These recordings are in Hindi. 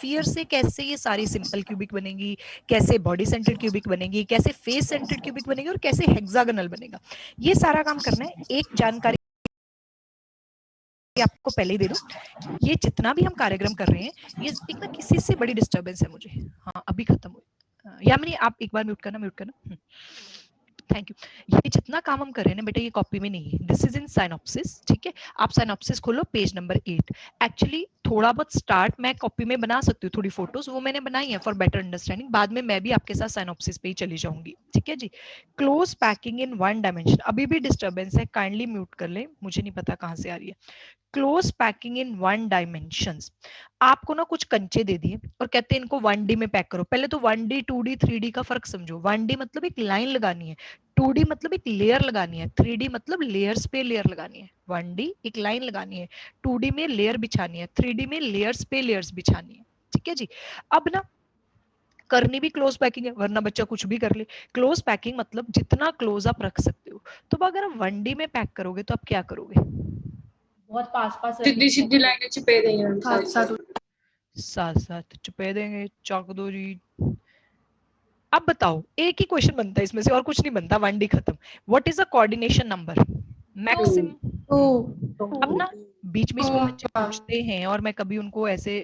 स्फीयर से कैसे ये सारी सिंपल क्यूबिक बनेगी, कैसे बॉडी सेंटर्ड क्यूबिक बनेगी, कैसे फेस सेंटर्ड क्यूबिक बनेगी और कैसे हेक्सागोनल बनेगा, ये सारा काम करना है। एक जानकारी आपको पहले ही दे दूं, ये जितना भी हम कार्यक्रम कर रहे हैं, ये एक ना किसी से बड़ी डिस्टर्बेंस है मुझे। हाँ अभी खत्म हुई। यामिनी आप एक बार म्यूट करना। Thank you. ये जितना काम हम कर रहे हैं ना बेटा, ये कॉपी में नहीं है, दिस इज इन साइनॉप्सिस। ठीक है, आप साइनॉप्सिस खोलो पेज नंबर 8। एक्चुअली थोड़ा बहुत स्टार्ट मैं कॉपी में बना सकती हूँ, थोड़ी फोटोज वो मैंने बनाई है फॉर बेटर अंडरस्टैंडिंग, बाद में मैं भी आपके साथ साइनॉप्सिस पे ही चली जाऊंगी। ठीक है जी। क्लोज पैकिंग इन 1 डायमेंशन, अभी भी डिस्टर्बेंस है, काइंडली म्यूट कर ले, मुझे नहीं पता कहाँ से आ रही है। क्लोज पैकिंग इन 1 डायमेंशंस, आपको ना कुछ कंचे दे दिए और कहते हैं इनको 1D में पैक करो। पहले तो 1D 2D 3D का फर्क समझो। 1D मतलब एक लाइन लगानी है, 2D मतलब एक लेयर लगानी है, 3D मतलब लेयर्स पे लेयर लगानी है। 1D एक लाइन लगानी है, 2D में लेयर बिछानी है, 3D में लेयर्स पे लेयर्स बिछानी है। ठीक है जी। अब ना करनी भी क्लोज पैकिंग है, वरना बच्चा कुछ भी कर ले। क्लोज पैकिंग मतलब जितना क्लोज आप रख सकते हो। तो अगर आप 1D में पैक करोगे तो आप क्या करोगे? बहुत पास सीधी सीधी लाइनें चिपे देंगे साथ साथ चिपे देंगे, चाक दो जी। अब बताओ, एक ही क्वेश्चन बनता है इसमें से और कुछ नहीं बनता, 1D खत्म। What is a coordination number? Maximum. अब ना बीच बीच में बच्चे पूछते हैं और मैं कभी उनको ऐसे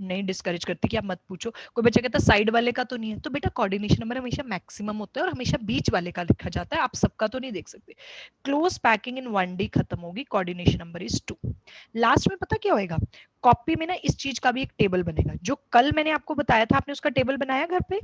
नहीं डिस्करेज करती कि आप मत पूछो। कोई बच्चा कहता है साइड वाले का तो नहीं है, तो बेटा कोऑर्डिनेशन नंबर हमेशा मैक्सिमम होता है और हमेशा बीच वाले का लिखा जाता है, आप सबका तो नहीं देख सकते। क्लोज पैकिंग इन 1D खत्म होगी, कोऑर्डिनेशन नंबर इज 2। लास्ट में पता क्या होएगा, कॉपी में ना इस चीज का भी एक टेबल बनेगा, जो कल मैंने आपको बताया था, आपने उसका टेबल बनाया घर पे?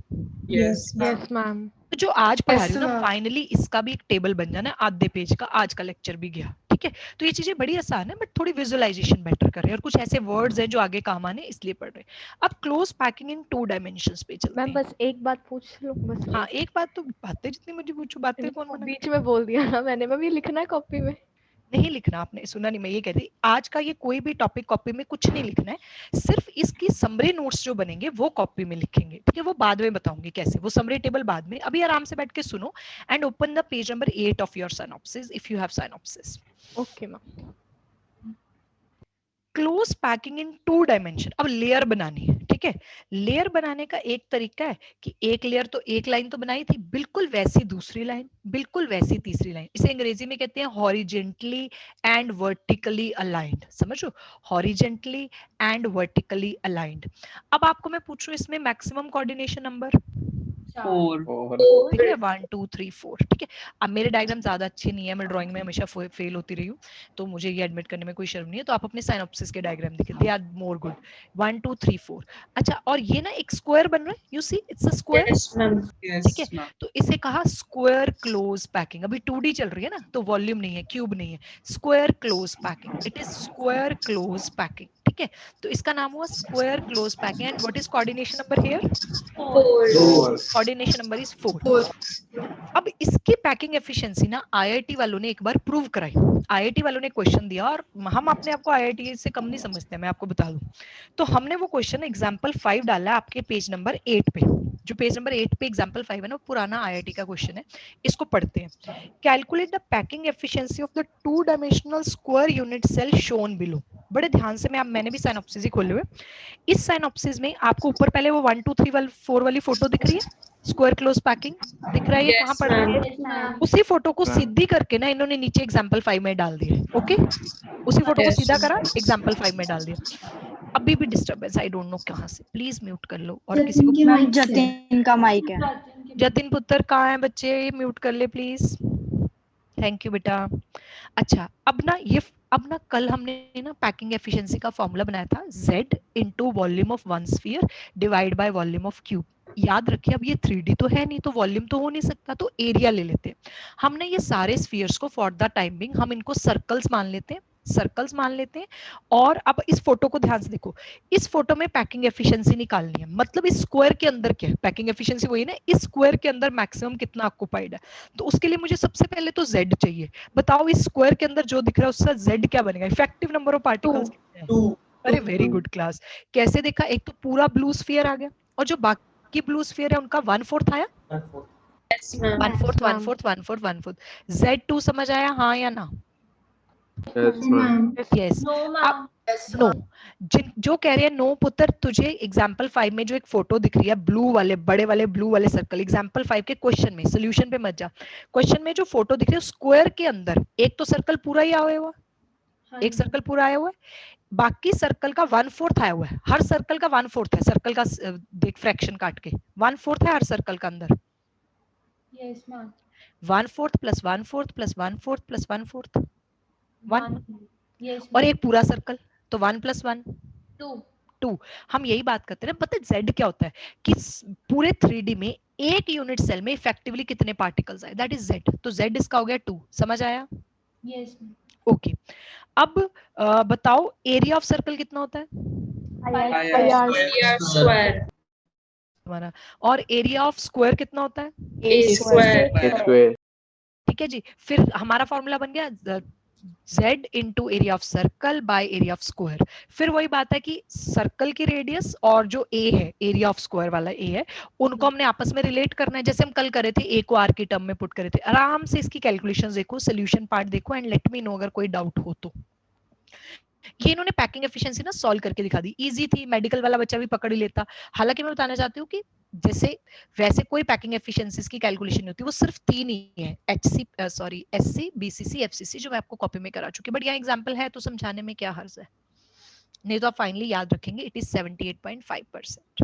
Yes ma'am. तो जो आज पढ़ा रही हूँ ना, फाइनली इसका भी एक टेबल बन जाना है आधे पेज का। आज का लेक्चर भी गया। ठीक है, तो ये चीजें बड़ी आसान है, बट थोड़ी विजुअलाइजेशन बेटर कर रहे हैं और कुछ ऐसे वर्ड्स हैं जो आगे काम आने, इसलिए पढ़ रहे हैं। अब क्लोज पैकिंग इन 2 डायमेंशंस पे चलते हैं। बस एक बात पूछ लो बस। हाँ एक बात, तो बातें जितनी मुझे पूछो, बातें कौन मना? बीच में बोल दिया ना मैंने, मैं भी लिखना है कॉपी में। नहीं लिखना, आपने सुना नहीं, मैं ये कह रही आज का ये कोई भी टॉपिक कॉपी में कुछ नहीं लिखना है, सिर्फ इसकी समरी नोट्स जो बनेंगे वो कॉपी में लिखेंगे। ठीक है, वो बाद में बताऊंगी कैसे, वो समरी टेबल बाद में। अभी आराम से बैठ के सुनो and open the page number 8 of your synopsis if you have synopsis. Okay ma'am. Close packing in 2 dimension. अब लेयर बनानी है। ठीक है, लेयर बनाने का एक तरीका है कि एक लेयर तो एक लाइन तो बनाई थी, बिल्कुल वैसी दूसरी लाइन, बिल्कुल वैसी तीसरी लाइन। इसे अंग्रेजी में कहते हैं हॉरिजेंटली एंड वर्टिकली अलाइंड। समझो, हॉरिजेंटली एंड वर्टिकली अलाइंड। अब आपको मैं पूछूं इसमें मैक्सिमम कोऑर्डिनेशन नंबर 4। ठीक है, 1 2 3 4। ठीक है, अब मेरे डायग्राम ज्यादा अच्छे नहीं है, मैं ड्राइंग में हमेशा फेल होती रही हूँ, तो मुझे ये एडमिट करने में कोई शर्म नहीं है। तो आप अपने साइनॉप्सिस के डायग्राम देखें, दे आर मोर गुड। 1 2 3 4। अच्छा, और ये ना एक स्क्वायर बन रहा है, you see it's a square. ठीक है, तो इसे कहा स्क्वायर क्लोज पैकिंग। अभी 2D चल रही है ना, तो वॉल्यूम नहीं है, क्यूब नहीं है, square close packing. It is square close packing. ठीक है, तो इसका नाम हुआ square close packing. And what is coordination number here? Coordination number is 4। अब इसकी पैकिंग एफिशिएंसी ना आईआईटी वालों ने एक बार प्रूव कराई। आईआईटी वालों ने क्वेश्चन दिया और हम अपने आप को आईआईटी से कम नहीं समझते, मैं आपको बता दूं। तो हमने वो क्वेश्चन एग्जांपल 5 डाला आपके पेज नंबर 8 पे। जो पेज नंबर 8 पे एग्जांपल 5 है ना, पुराना आईआईटी का क्वेश्चन है, इसको पढ़ते हैं। Calculate the packing efficiency of the 2 dimensional square unit cell shown below. बड़े ध्यान से, मैंने भी साइनॉप्सिस ही खोले हुए। इस साइनॉप्सिस में आपको ऊपर पहले वो 1 2 3 4 वाली फोटो दिख रही है, स्क्वायर क्लोज पैकिंग दिख रहा है, ये कहाँ पढ़ रही है? उसी फोटो को सीधी करके ना इन्होंने नीचे एग्जांपल 5 में डाल दिया। ओके, उसी फोटो को सीधा करा, एग्जांपल 5 में डाल दिया। अभी भी डिस्टर्बेंस, आई डोंट नो कहाँ से, प्लीज म्यूट कर लो। और किसी को जतिन का माइक है। जतिन पुत्र कहाँ है बच्चे, म्यूट कर ले प्लीज। थैंक यू बेटा। अच्छा, अब ना कल हमने ना पैकिंग एफिशिएंसी का फॉर्मूला बनाया था, Z into volume of one sphere divide by volume of cube. याद रखिए, अब ये 3D तो है नहीं, तो वॉल्यूम तो हो नहीं सकता, तो एरिया ले लेते हैं। हमने ये सारे स्फीयर्स को फॉर द टाइम बिंग हम इनको सर्कल्स मान लेते हैं, सर्कल्स मान लेते हैं। और अब इस फोटो को ध्यान से देखो, इस फोटो में पैकिंग एफिशिएंसी निकालनी है, मतलब इस स्क्वायर के अंदर क्या है, पैकिंग एफिशिएंसी वही ना, इस स्क्वायर के अंदर मैक्सिमम कितना ऑक्युपाइड है। तो उसके लिए मुझे सबसे पहले तो Z चाहिए। बताओ इस स्क्वायर के अंदर जो दिख रहा है उसका Z क्या बनेगा? इफेक्टिव नंबर ऑफ पार्टिकल्स कितने हैं? अरे वेरी गुड क्लास। कैसे देखा, एक तो पूरा ब्लू स्फीयर आ गया और जो बाकी ब्लू स्फीयर है उनका 1/4 आया। 1/4 1/4 1/4 1/4। Z2 समझ आया हाँ या ना? Yes, ma'am. यस। अब नो, जो कह रहे हैं नो पुत्र, तुझे एग्जाम्पल 5 में जो एक फोटो दिख रही है ब्लू वाले, बड़े वाले ब्लू वाले सर्कल, एग्जाम्पल 5 के क्वेश्चन में, सोल्यूशन पे मत जा, क्वेश्चन में जो फोटो दिख रही है स्क्वायर के अंदर एक तो सर्कल पूरा ही आया हुआ, एक सर्कल पूरा आया हुआ है, बाकी सर्कल का 1/4 आया हुआ है, हर सर्कल का 1/4 है, सर्कल का देख फ्रैक्शन काट के 1/4 है हर सर्कल का अंदर। Yes ma'am. 1/4 plus 1/4 plus 1/4 plus 1/4 1, yes और एक पूरा सर्कल तो 1 + 1 2। हम यही बात करते हैं, पता है जेड क्या होता है कि पूरे 3D में एक यूनिट सेल में इफेक्टिवली कितने पार्टिकल्स आए, दैट इज जेड, तो जेड इसका हो गया 2, समझ आया? यस ओके, अब बताओ एरिया ऑफ सर्कल कितना होता है स्क्वायर हमारा, और एरिया ऑफ स्क्वायर कितना होता है? ए स्क्वायर ठीक है जी, फिर हमारा फॉर्मूला बन गया z into area of circle by area of square. फिर वही बात है कि सर्कल की रेडियस और जो a है, एरिया ऑफ स्क्वायर वाला a है, उनको हमने आपस में रिलेट करना है, जैसे हम कल करे थे a को r की टर्म में पुट करे थे। आराम से इसकी कैलकुलेशंस देखो, सोल्यूशन पार्ट देखो एंड लेट मी नो अगर कोई डाउट हो तो। ये इन्होंने पैकिंग एफिशिएंसी ना सॉल्व करके दिखा दी, इजी थी, मेडिकल वाला बच्चा भी पकड़ ही लेता। हालांकि मैं बताना चाहती हूँ कि जैसे वैसे कोई पैकिंग एफिशिएंसीज की कैलकुलेशन नहीं होती, वो सिर्फ 3 ही है, एससी बीसीसी एफसीसी, जो मैं आपको कॉपी में करा चुकी, बट यहाँ एग्जांपल है तो समझाने में क्या हर्ज है, नहीं तो आप फाइनली याद रखेंगे इट इज 78.5%।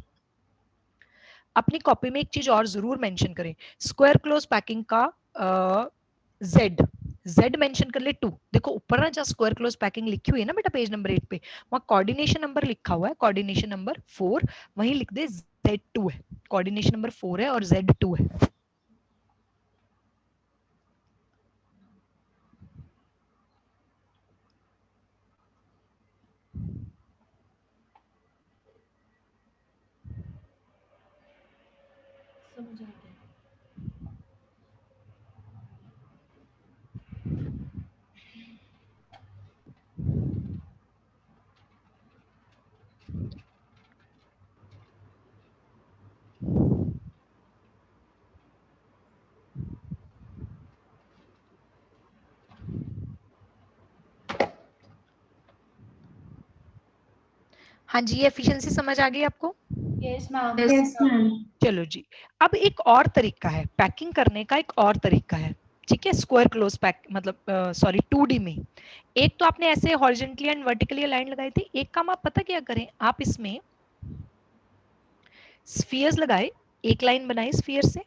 अपनी कॉपी में एक चीज और जरूर मेंशन करें, स्क्वायर क्लोज पैकिंग का Z मेंशन कर ले 2। देखो ऊपर ना जहाँ स्क्वायर क्लोज पैकिंग लिखी हुई है ना बेटा पेज नंबर 8 पे, वहाँ कोऑर्डिनेशन नंबर लिखा हुआ है, कोऑर्डिनेशन नंबर 4, वहीं लिख दे Z2 है, कोऑर्डिनेशन नंबर 4 है और Z2 है। समझ आ गया। हाँ जी, ये एफिशिएंसी समझ आ गई आपको? Yes ma'am. चलो जी, अब एक और तरीका है पैकिंग करने का, एक और तरीका है, ठीक है, स्क्वायर क्लोज पैक मतलब सॉरी 2D में। एक तो आपने ऐसे हॉरिजॉन्टली एंड वर्टिकली लाइन लगाई थी, एक काम आप पता क्या करें, आप इसमें स्फीयर्स लगाए, एक लाइन बनाई स्फीयर से,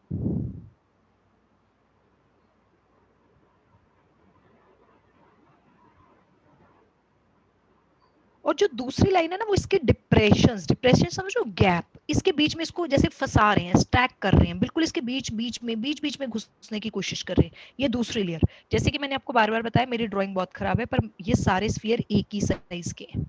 और जो दूसरी लाइन है ना वो इसके डिप्रेशन समझो, गैप, इसके बीच में इसको जैसे फंसा रहे हैं, स्टैक कर रहे हैं, बिल्कुल इसके बीच बीच में घुसने की कोशिश कर रहे हैं, ये दूसरी लेयर। जैसे कि मैंने आपको बार बार बताया मेरी ड्राइंग बहुत खराब है, पर ये सारे स्फीयर एक ही साइज के हैं,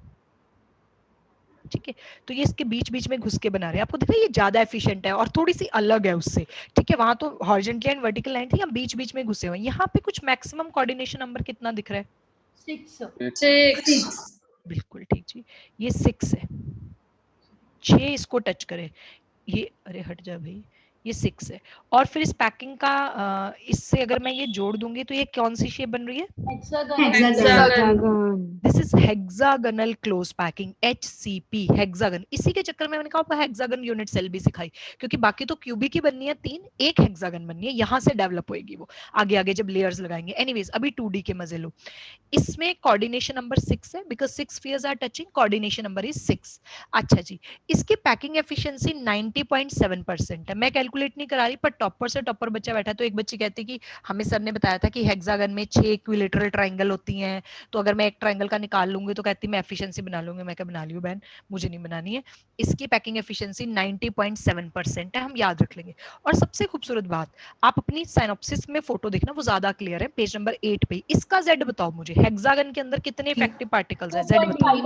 ठीक है, तो ये इसके बीच में घुस के बना रहे हैं, आपको दिख रहा है ये ज्यादा एफिशिएंट है और थोड़ी सी अलग है उससे, ठीक है, वहां तो हॉरिजॉन्टल एंड वर्टिकल लाइन थी, हम बीच में घुसे हुए हैं, यहाँ पे कुछ मैक्सिमम कोऑर्डिनेशन नंबर कितना दिख रहा है? 6 बिल्कुल ठीक जी, ये 6 है, 6 इसको टच करे, ये अरे हट जा भाई, ये 6 है। और फिर इस पैकिंग का इससे अगर मैं ये जोड़ दूंगी तो ये कौन सी शेप बन रही है? This is hexagonal close packing, HCP, hexagon. इसी के चक्कर में मैंने कहा हेक्सागन यूनिट सेल भी सिखाई, क्योंकि बाकी तो क्यूबिक ही बननी है 3, एक हेक्सागन बननी है, यहाँ से डेवलप होएगी वो आगे जब लेयर्स लगाएंगे। एनीवेज अभी 2D के मजे लो। इसमें कोऑर्डिनेशन नंबर 6 है, because 6 spheres are touching, coordination number is 6। अच्छा जी, इसकी पैकिंग एफिशिएंसी 90.7% है। मैं कैलकुलेट नहीं करा रही, पर टॉपर से टॉपर बच्चा बैठा, तो एक बच्ची कहती कि हमें सर ने बताया था कि हेक्सागन में 6 इक्विलेटरल ट्रायंगल होती हैं, तो अगर मैं एक ट्रायंगल का निकाल लूंगी तो कहती मैं एफिशिएंसी बना लूंगी। मैं क्या बना लियो बहन, मुझे नहीं बनानी है। इसकी पैकिंग एफिशिएंसी 90.7% है, हम याद रख लेंगे। और सबसे खूबसूरत बात, आप अपनी साइनॉप्सिस में फोटो देखना, वो ज्यादा क्लियर है, पेज नंबर 8 पे। इसका जेड बताओ मुझे, हेक्सागन के अंदर कितने इफेक्टिव पार्टिकल्स है, जेड बताओ।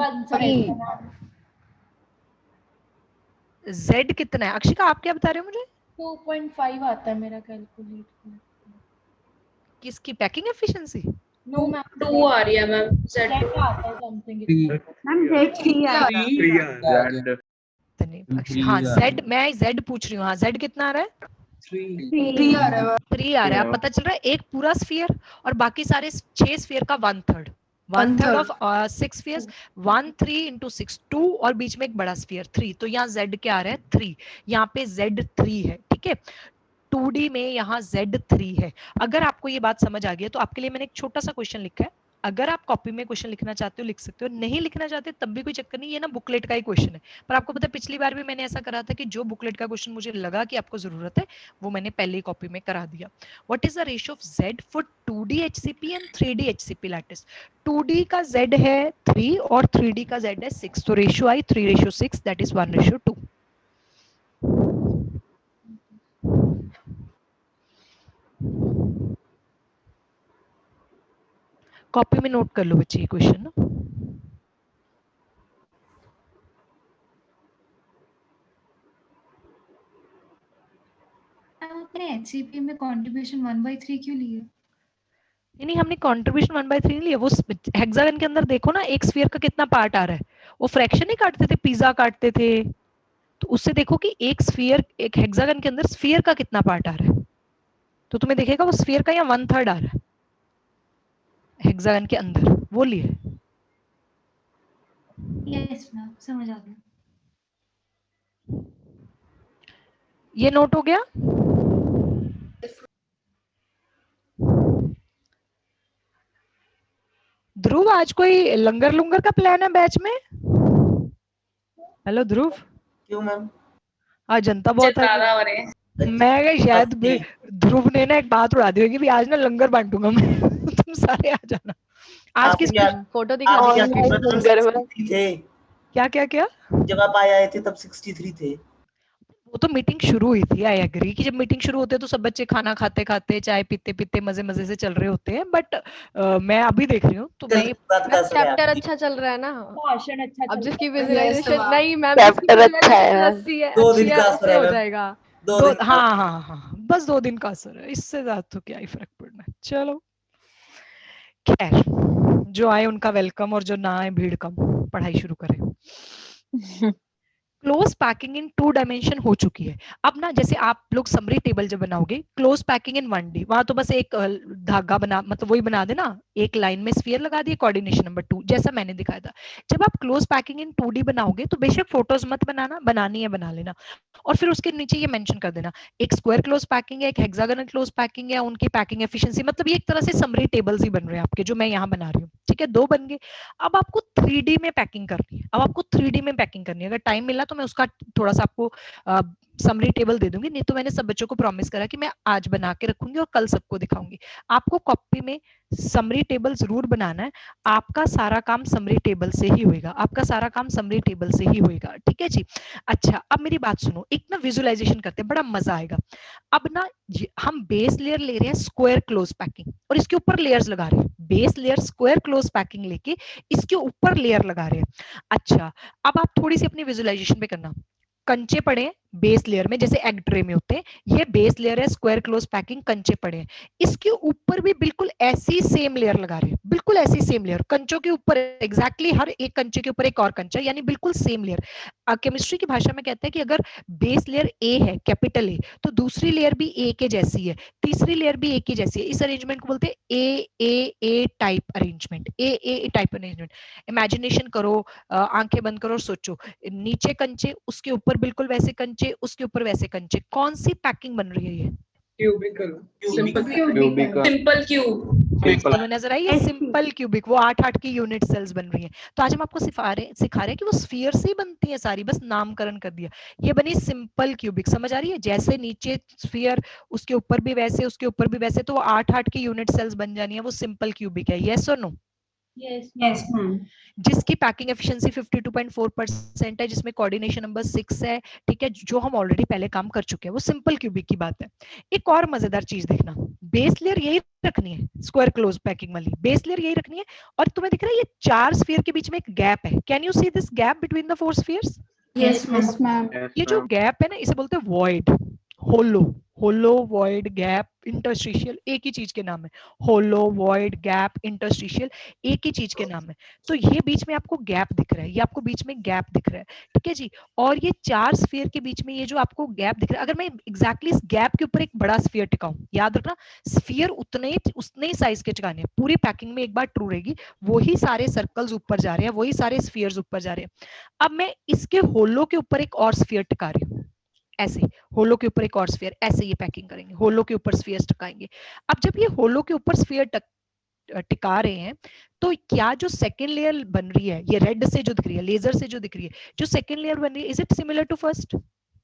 जेड कितना है अक्षिका, आप क्या बता रहे हो मुझे? 2.5 आता है मेरा कैलकुलेट। किसकी पैकिंग एफिशिएंसी? नो मैम, 2 आ रही है मैम, Z Z2 आता है समथिंग। मैम Z3 आ रहा है। हाँ जेड, मैं जेड पूछ रही हूँ, हाँ जेड कितना आ रहा है? 3 आ रहा है। 3 आ रहा है। पता चल रहा है एक पूरा स्फीयर और बाकी सारे 6 स्फीयर का 1/3, 1/3 ऑफ 6 स्फीयर्स, 1 3 into 6 2 और बीच में एक बड़ा स्फीयर 3, तो यहाँ z क्या आ रहा है 3, यहाँ पे z3 है, ठीक है। 2D में यहाँ Z3 है। अगर आपको ये बात समझ आ गई है तो आपके लिए मैंने एक छोटा सा क्वेश्चन लिखा है, अगर आप कॉपी में क्वेश्चन लिखना चाहते हो लिख सकते हो, नहीं लिखना चाहते तब भी कोई चक्कर नहीं, ये ना बुकलेट का ही क्वेश्चन है। पर आपको पता है पिछली बार भी मैंने ऐसा करा था कि जो बुकलेट का क्वेश्चन मुझे लगा कि आपको जरूरत है वो मैंने पहले ही कॉपी में करा दिया। What is the ratio of Z for 2D HCP and 3D HCP lattice? 2D का Z है 3 और 3D का Z है 6, तो ratio I 3:6, that is 1:2। Copy में नोट कर लो बच्चे ये क्वेश्चन ना। आपने HCP में कंट्रीब्यूशन 1/3 क्यों लिया? नहीं, हमने कंट्रीब्यूशन 1/3 नहीं लिया, वो हेक्सागन के अंदर देखो ना एक स्फीयर का कितना पार्ट आ रहा है, वो फ्रैक्शन ही काटते थे, पिज्जा काटते थे, तो उससे देखो कि एक स्फीयर, एक हेक्सागन के अंदर स्फीयर का कितना पार्ट आ रहा है, तो तुम्हें दिखेगा वो स्फीयर का या 1/3 आ रहा है हेक्सागन के अंदर, वो लिए। यस मैम, समझ आ गया। ये नोट हो गया। ध्रुव, आज कोई लंगर लुंगर का प्लान है बैच में? हेलो ध्रुव। क्यों मैम? आज जनता बहुत है, मैं कहा शायद ध्रुव ने ना एक बात उड़ा दी होगी भी आज ना लंगर बांटूंगा मैं तुम सारे आ जाना। आज किस फोटो दिखा थे? क्या क्या क्या? जब आप आए थे तब 63 थे। वो तो मीटिंग शुरू हुई थी, आई एग्री कि जब मीटिंग शुरू होती है तो सब बच्चे खाना खाते खाते चाय पीते पीते मजे मजे से चल रहे होते हैं, बट मैं अभी देख रही हूँ तो मैं चैप्टर अच्छा चल रहा है ना, भाषण अच्छा अब चल जिसकी रहा है। विजुअलाइजेशन नहीं मैम, चैप्टर अच्छा है, 80 है, 2 दिन का अच्छी असर है, है हो मैम। जाएगा। हाँ हाँ हाँ, बस 2 दिन का असर है, इससे ज्यादा तो क्या ही फर्क पड़ना है। चलो खैर, जो आए उनका वेलकम और जो ना आए भीड़ कम, पढ़ाई शुरू करें। क्लोज पैकिंग इन 2 डायमेंशन हो चुकी है। अब ना जैसे आप लोग समरी टेबल जब बनाओगे, क्लोज पैकिंग इन 1D, वहां तो बस एक धागा बना, मतलब वही बना देना, एक लाइन में स्फीयर लगा दिए, कोऑर्डिनेशन नंबर 2 जैसा मैंने दिखाया था। जब आप क्लोज पैकिंग इन 2D बनाओगे तो बेशक फोटोज मत बनाना, बनानी है बना लेना, और फिर उसके नीचे ये मेंशन कर देना एक स्क्वायर क्लोज पैकिंग है, एक हेक्सागोनल क्लोज पैकिंग है, उनकी पैकिंग एफिशिएंसी, मतलब ये एक तरह से समरी टेबल्स ही बन रहे हैं आपके, जो मैं यहाँ बना रही हूँ, ठीक है। 2 बन गए। अब आपको 3D में पैकिंग करनी है, अब आपको 3D में पैकिंग करनी है, अगर टाइम मिला तो मैं उसका थोड़ा सा आपको समरी टेबल दे दूंगी, नहीं तो मैंने सब बच्चों को प्रॉमिस करा कि मैं आज बना के रखूंगी और कल सबको दिखाऊंगी। आपको कॉपी में समरी टेबल जरूर बनाना है, आपका सारा काम समरी टेबल से ही होएगा, आपका सारा काम समरी टेबल से ही होएगा, ठीक है जी। अच्छा, अब मेरी बात सुनो, एक ना विजुअलाइजेशन करते हैं, बड़ा मजा आएगा। अब ना हम बेस लेयर ले रहे हैं स्क्वायर क्लोज पैकिंग, और इसके ऊपर लेयर्स लगा रहे हैं, base layer square close packing लेके इसके ऊपर लेयर लगा रहे हैं। अच्छा, अब आप थोड़ी सी अपनी विजुअलाइजेशन पे करना, कंचे पड़े हैं बेस लेयर में, जैसे एग ट्रे में होते हैं, ये बेस लेयर है स्क्वायर क्लोज पैकिंग, कंचे पड़े हैं, इसके ऊपर भी बिल्कुल ऐसी सेम लेयर लगा रहे हैं, बिल्कुल ऐसी सेम लेयर, कंचों के ऊपर एग्जैक्टली हर एक कंचे के ऊपर एक और कंचा, यानी बिल्कुल सेम लेयर। केमिस्ट्री की भाषा में कहते हैं कि अगर बेस लेयर ए है, कैपिटल ए, तो दूसरी लेयर भी ए के जैसी है, तीसरी लेयर भी ए की जैसी है, इस अरेंजमेंट को बोलते हैं ए टाइप अरेंजमेंट, ए टाइप अरेंजमेंट। इमेजिनेशन करो, आंखें बंद करो और सोचो, नीचे कंचे, उसके ऊपर बिल्कुल वैसे कंचे, उसके ऊपर वैसे कंचे, कौन सी पैकिंग बन रही है ये? सिंपल क्यूब नजर आई है, सिंपल क्यूबिक, वो 8 की यूनिट सेल्स बन रही हैं। तो आज हम आपको सिखा रहे हैं कि वो स्फीयर से ही बनती है सारी, बस नामकरण कर दिया, ये बनी सिंपल क्यूबिक। समझ आ रही है? जैसे नीचे स्फीयर, उसके ऊपर भी वैसे, उसके ऊपर भी वैसे, तो वो 8 की यूनिट सेल्स बन जानी है, वो सिंपल क्यूबिक है। यस और नो? Yes ma'am. जिसकी पैकिंग एफिशिएंसी 52.4% है, जिसमें कोऑर्डिनेशन नंबर 6 है, ठीक है, जो हम ऑलरेडी पहले काम कर चुके हैं, वो सिंपल क्यूबिक की बात है। एक और मजेदार चीज देखना, बेस लेयर यही रखनी है, स्क्वायर क्लोज पैकिंग वाली बेस लेयर यही रखनी है, और तुम्हें दिख रहा है ये 4 स्फीयर के बीच में एक गैप है, can you see this gap between the 4 spheres? Yes ma'am. ये जो गैप है ना, इसे बोलते हैं वॉइड, होलो, होलो वॉइड गैप इंटरस्टिशियल एक ही चीज के नाम है, होलो वॉइड गैप इंटरस्टिशियल एक ही चीज के नाम है। तो ये बीच में आपको गैप दिख रहा है, ये आपको बीच में गैप दिख रहा है, ठीक है जी। और ये 4 स्फीयर के बीच में ये जो आपको गैप दिख रहा है, अगर मैं एग्जैक्टली इस गैप के ऊपर एक बड़ा स्फीयर टिकाऊं, याद रखना स्फीयर उतने ही साइज के टिकाने हैं, पूरी पैकिंग में एक बार ट्रू रहेगी, वही सारे सर्कल्स ऊपर जा रहे हैं, वही सारे स्फीयर्स ऊपर जा रहे हैं। अब मैं इसके होलो के ऊपर एक और स्फीयर टिका रही हूँ, ऐसे होलो के ऊपर एक और स्फीयर, ऐसे ये पैकिंग करेंगे, होलो के ऊपर स्फीयर टिकाएंगे। अब जब ये होलो के ऊपर स्फीयर टिका रहे हैं, तो क्या जो सेकेंड लेयर बन रही है, ये रेड से जो दिख रही है, लेजर से जो दिख रही है, जो सेकेंड लेयर बन रही है, is it similar to first?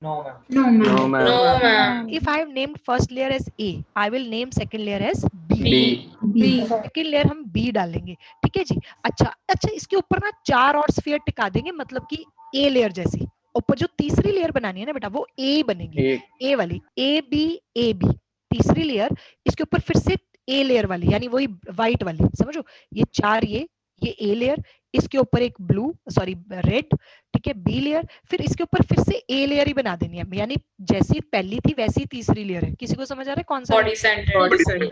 No, ma'am. No, No, ma'am. ma'am. If I have named first layer as A, I will name second layer as B. B. Second layer हम B डालेंगे, ठीक है जी। अच्छा इसके ऊपर ना 4 और स्फीयर टिका देंगे, मतलब कि A लेयर जैसी। ऊपर जो तीसरी लेयर बनानी है ना बेटा, वो A बनेगी, A वाली, A B तीसरी लेयर, इसके ऊपर फिर से A लेयर वाली, यानी वही व्हाइट वाली, समझो, ये 4 ये A लेयर, इसके ऊपर एक ब्लू सॉरी रेड, ठीक है, बी लेयर, फिर इसके ऊपर फिर से ए लेयर ही बना देनी है, यानी जैसी पहली थी वैसी तीसरी लेयर है। किसी को समझ आ रहा है कौन सा? Body centered.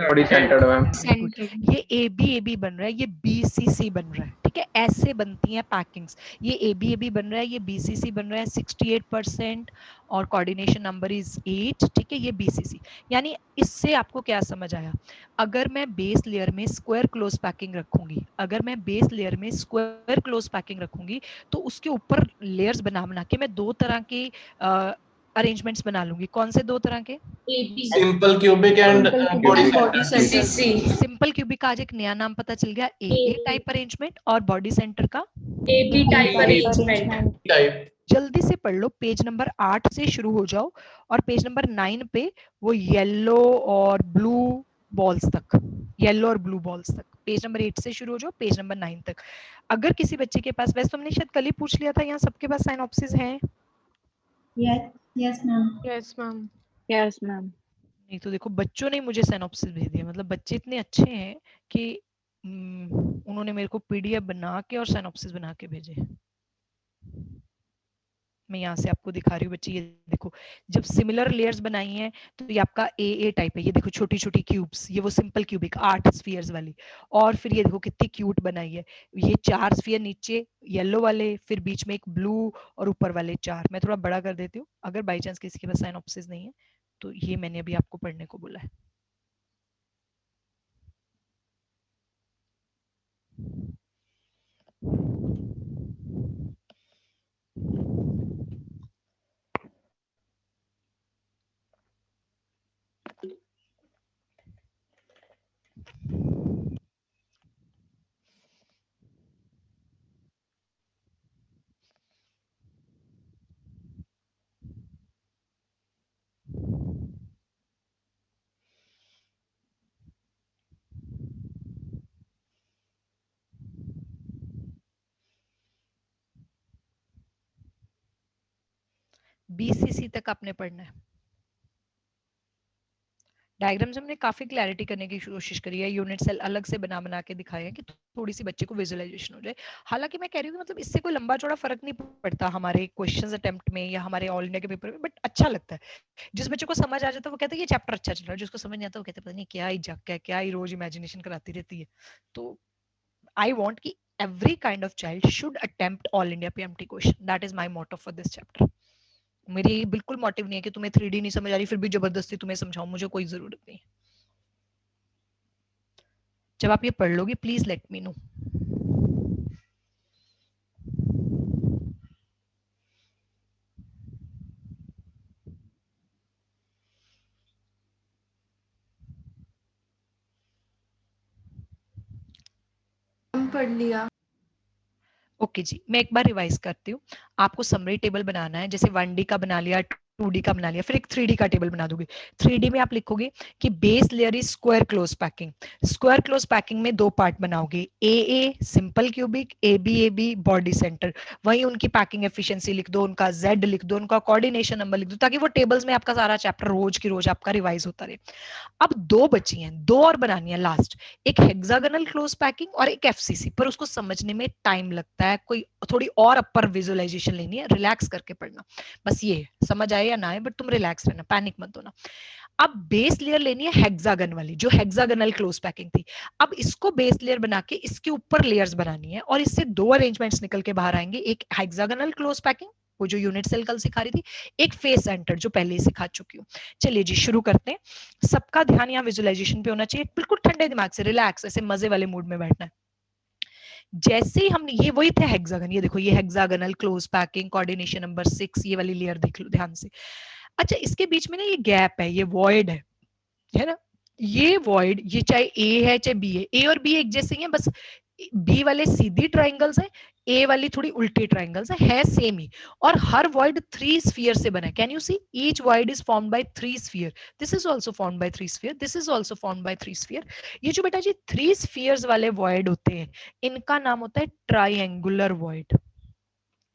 Body centered, ma'am. Centre. ये ए बी बन रहा है, ये बी सी बन रहा है, ठीक है, ऐसे बनती हैं पैकिंग्स। ये ए बी बन रहा है, ये बी सी बन रहा है 68% और कोऑर्डिनेशन नंबर इज 8, ठीक है, ये बी सी। यानी इससे आपको क्या समझ आया? अगर मैं बेस लेयर में स्क्वायर क्लोज पैकिंग रखूंगी, अगर मैं बेस लेयर में स्क्वायर क्लोज पैकिंग रखूंगी, तो उसके ऊपर लेयर्स बना के मैं 2 तरह के अरेंजमेंट्स बना लूंगी। कौन से 2 तरह के? Simple cubic and body centre. Simple cubic का आज एक नया नाम पता चल गया, ए टाइप अरेंजमेंट, और बॉडी सेंटर का AB type arrangement. जल्दी से पढ़ लो, पेज नंबर 8 से शुरू हो जाओ और पेज नंबर 9 पे वो येलो और ब्लू बॉल्स तक, येलो और ब्लू बॉल्स तक, पेज नंबर 8 से शुरू हो जाओ पेज नंबर 9 तक। अगर किसी बच्चे के पास, वैसे तुमने शायद कल ही पूछ लिया था, यहाँ सबके पास साइनॉप्सिस हैं? Yes, ma'am. Yes, ma'am. Yes, ma'am. नहीं तो देखो, बच्चों ने मुझे साइनॉप्सिस भेज दिया, मतलब बच्चे इतने अच्छे हैं कि उन्होंने मेरे को पीडीएफ बना के और साइनॉप्सिस बना के भेजे। मैं यहाँ से आपको दिखा रही हूँ बच्चे, ये देखो, जब सिमिलर लेयर्स बनाई हैं तो ये आपका ए टाइप है, ये देखो छोटी छोटी क्यूब्स, ये वो सिंपल क्यूबिक 8 स्फीयर्स वाली, और फिर ये देखो कितनी क्यूट बनाई है, ये 4 स्फीयर नीचे येलो वाले, फिर बीच में एक ब्लू और ऊपर वाले 4। मैं थोड़ा बड़ा कर देती हूँ, अगर बाई चांस किसी के पास साइनॉप्सिस नहीं है तो ये मैंने अभी आपको पढ़ने को बोला है। BCC तक आपने पढ़ना है। डायग्राम्स हमने काफी क्लैरिटी करने की कोशिश करी है, यूनिट सेल अलग से बना के दिखाए हैं कि थोड़ी सी बच्चे को विजुअलाइजेशन हो जाए। हालांकि मैं कह रही हूँ मतलब इससे कोई लंबा चौड़ा फर्क नहीं पड़ता हमारे क्वेश्चंस अटेम्प्ट में या हमारे ऑल इंडिया के पेपर में, बट अच्छा लगता है। जिस बच्चे को समझ आ जाता है वो कहता है ये चैप्टर अच्छा चल रहा है, जिसको समझ नहीं आता वो कहते पता नहीं क्या ही जग है, क्या ही रोज इमेजिनेशन कराती रहती है। तो आई वांट कि every kind of child should attempt all India PMT question. That is my motto for this chapter. मेरी बिल्कुल मोटिव नहीं है कि तुम्हें 3D नहीं समझ आ रही फिर भी जबरदस्ती तुम्हें समझाऊं, मुझे कोई जरूरत नहीं। जब आप ये पढ़ लोगे प्लीज लेट मी नो। पढ़ लिया। ओके जी, मैं एक बार रिवाइज करती हूँ। आपको समरी टेबल बनाना है, जैसे 1D का बना लिया, 2D का बना लिया, फिर एक 3D का टेबल बना दोगे। 3D में आप लिखोगे कि base layer is square close packing. Square close packing में 2 पार्ट बनाओगे, a simple cubic, a B body centre. वहीं उनकी पैकिंग एफिशिएंसी लिख दो, उनका Z लिख दो, उनका कोऑर्डिनेशन नंबर लिख दो, ताकि वो टेबल्स में आपका सारा चैप्टर रोज की रोज आपका रिवाइज होता रहे। अब 2 बची हैं, 2 और बनानी है लास्ट, एक हेक्सागोनल क्लोज पैकिंग और एक FCC, पर उसको समझने में टाइम लगता है, कोई थोड़ी और अपर विजुअलाइजेशन लेनी है, रिलैक्स करके पढ़ना। बस ये समझ आए या ना आए, बट तुम रिलैक्स रहना, पैनिक मत होना। अब बेस लेयर लेनी है हेक्सागन वाली, जो हेक्सागनल क्लोज पैकिंग थी। अब इसको बेस लेयर बना के इसके ऊपर लेयर्स बनानी है, और इससे दो अरेंजमेंट्स निकल के बाहर आएंगे, एक हेक्सागनल क्लोज पैकिंग वो जो यूनिट सेल कल सिखा रही थी, एक फेस सेंटर जो पहले ही सिखा चुकी हूँ। चलिए जी शुरू करते हैं। सबका ध्यान यहाँ विजुअलाइजेशन पे होना चाहिए, बिल्कुल ठंडे दिमाग से, रिलैक्स, ऐसे मजे वाले मूड में बैठना है। जैसे ही हमने, ये वही थे हेक्सागन, ये देखो ये hexagonal close packing coordination number 6, ये वाली लेयर देख लो ध्यान से। अच्छा इसके बीच में ना ये गैप है, ये वॉइड है ना, ये वॉइड, ये चाहे ए है चाहे बी है, ए और बी एक जैसे ही हैं, बस बी वाले सीधी ट्राइंगल्स है, ए वाली थोड़ी उल्टी ट्राइंगल्स है सेम ही, और हर वॉइड 3 स्फीयर से बना है। Can you see each void is formed bye 3 sphere, this is also formed by 3 sphere, this is also formed by 3 sphere. ये जो बेटा जी 3 स्फीयर्स वाले वॉइड होते हैं, इनका नाम होता है triangular void.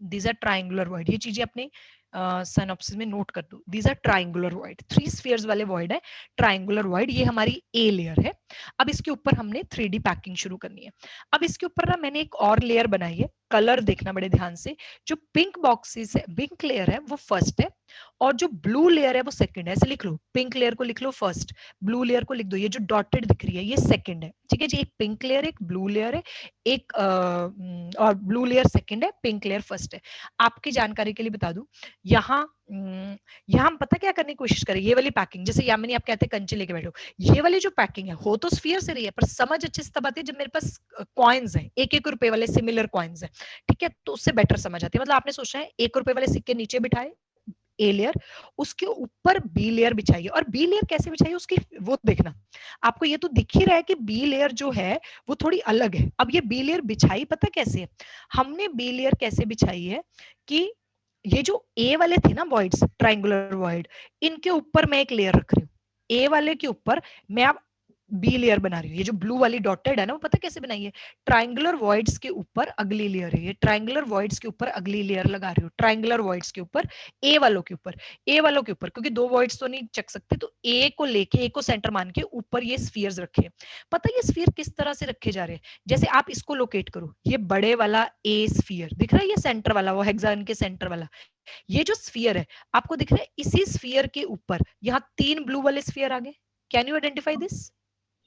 These are triangular void, ये चीजें अपने सिनॉप्सिस में नोट कर दो। These are triangular void, 3 spheres वाले वॉइड है, ट्राइंगुलर वॉइड, ये हमारी ए लेयर है। अब इसके ऊपर हमने 3D पैकिंग शुरू करनी है। अब इसके ऊपर ना मैंने एक और लेयर बनाई है, कलर देखना बड़े ध्यान से, जो पिंक बॉक्सेस है, पिंक लेयर है वो फर्स्ट है, और जो ब्लू लेयर है वो सेकंड है। ऐसे लिख लो, पिंक लेयर को लिख लो फर्स्ट, ब्लू लेयर को लिख दो, ये जो डॉटेड दिख रही है ये सेकंड है, ठीक है जी। एक पिंक लेयर, एक ब्लू लेयर है, एक और ब्लू लेयर सेकंड है, पिंक लेयर फर्स्ट है। आपकी जानकारी के लिए बता दूं, यहाँ हम पता क्या करने की कोशिश करें, ये वाली पैकिंग, जैसे यामिनी आप कहते हैं कंचे लेके बैठो, ये वाली जो पैकिंग है हो तो स्फीयर से रही है, पर समझ अच्छे से तब आती है जब मेरे पास कॉइन्स है, 1-1 रुपए वाले सिमिलर कॉइन्स है, ठीक है, तो उससे बेटर समझ आती है। मतलब आपने सोचा है 1 रुपए वाले सिक्के नीचे बिठाए ए लेयर, उसके ऊपर बी लेयर बिछाइए, और बी लेयर कैसे बिछाइए उसकी वो देखना। आपको ये तो दिख ही रहा है कि बी लेयर जो है वो थोड़ी अलग है। अब ये बी लेयर बिछाई पता कैसे है, हमने बी लेयर कैसे बिछाई है कि ये जो ए वाले थे ना वॉइड्स, ट्राइंगुलर वॉइड, इनके ऊपर मैं एक लेयर रख रही हूँ, ए वाले के ऊपर मैं अब बी लेयर बना रही हूँ। ये जो ब्लू वाली डॉटेड है ना, वो पता कैसे बनाई है, ट्राइंगुलर वॉइड्स के ऊपर अगली लेयर है, ये ट्राइंगुलर वॉइड्स के ऊपर अगली लेयर लगा रही हूँ, ट्राइंगुलर वॉइड्स के ऊपर, ए वालों के ऊपर, ए वालों के ऊपर, क्योंकि 2 वॉइड्स तो नहीं चक सकते, तो ए को लेके, ए को सेंटर मान के ऊपर ये स्फीयर्स रखे। पता है ये स्फीयर किस तरह से रखे जा रहे हैं, जैसे आप इसको लोकेट करो, ये बड़े वाला ए स्फीयर दिख रहा है, ये सेंटर वाला, वो हेक्सागन के सेंटर वाला, ये जो स्फीयर है आपको दिख रहा है, इसी स्फीयर के ऊपर यहाँ 3 ब्लू वाले स्फीयर आ गए। Can you identify this?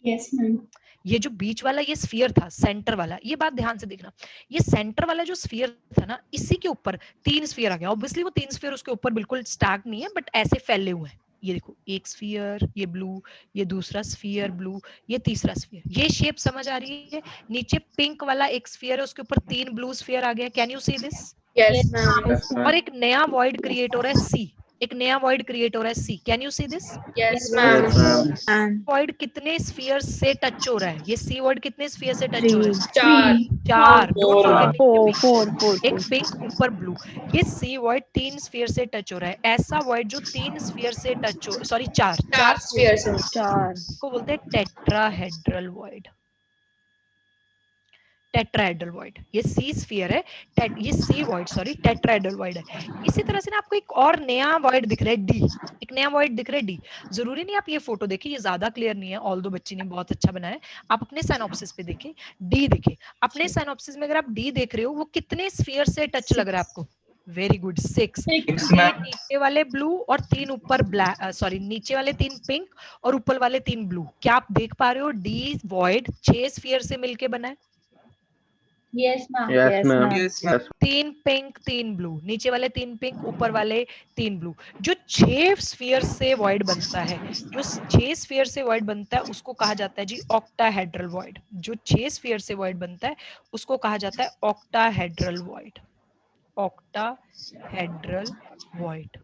Yes, ma'am. ये जो बीच वाला ये स्फीयर था, सेंटर वाला, ये बात ध्यान से देखना, ये सेंटर वाला जो स्फीयर था ना, इसी के ऊपर 3 स्फीयर आ गया। ऑब्वियसली वो 3 स्फीयर उसके ऊपर बिल्कुल स्टैक नहीं है, बट ऐसे फैले हुए हैं। ये देखो, एक स्फीयर ये ब्लू, ये दूसरा स्फीयर ब्लू, ये तीसरा स्फीयर, ये शेप समझ आ रही है। नीचे पिंक वाला एक स्फीयर है, उसके ऊपर 3 ब्लू स्फीयर आ गया। Can you see this? Yes, ma'am. Yes, ma'am. और एक नया वॉइड क्रिएट हो रहा है सी, एक नया वॉइड क्रिएट हो रहा है C. Can you see this? Yes, ma'am. Yes, ma'am. And void कितने स्फीयर से टच हो रहा है, ये सी वॉइड कितने स्फीयर से टच हो रहा है? 4. 4। Don't Four, forget, four. एक पिंक ऊपर ब्लू, ये सी वॉइड 3 स्फीयर से टच हो रहा है। ऐसा वॉइड जो 3 स्फीयर से टच हो, सॉरी 4 spheres. को बोलते हैं टेट्राहेड्रल वॉइड, टेट्राहेड्रल वॉइड। ये सी स्फीयर है, ये C void sorry tetrahedral void है। इसी तरह से ना आपको एक और नया वॉइड दिख रहा है डी, एक नया वॉइड दिख रहा है डी। जरूरी नहीं आप ये फोटो देखिए, ये ज्यादा क्लियर नहीं है, ऑल्दो बच्ची ने बहुत अच्छा बनाया है। आप अपने साइनॉप्सिस पे देखें, डी देखें, अपने साइनॉप्सिस में अगर आप डी देख रहे हो, वो कितने स्फीयर से टच लग रहा है आपको? Very good, 6। 6 3 ma'am. नीचे वाले ब्लू और 3 ऊपर ब्लैक, सॉरी नीचे वाले 3 पिंक और ऊपर वाले 3 ब्लू। क्या आप देख पा रहे हो डी वॉइड 6 स्फीयर से मिलके बना है? Yes, ma'am. Yes, ma'am. Yes, ma'am. Yes. 3 pink 3 blue, नीचे वाले 3 पिंक, ऊपर वाले 3 ब्लू। जो 6 स्फीयर से वॉइड बनता है, जो 6 स्फीयर से वॉइड बनता है उसको कहा जाता है जी ऑक्टाहेड्रल वॉइड। जो 6 स्फीयर से वॉइड बनता है उसको कहा जाता है octahedral void, octahedral void,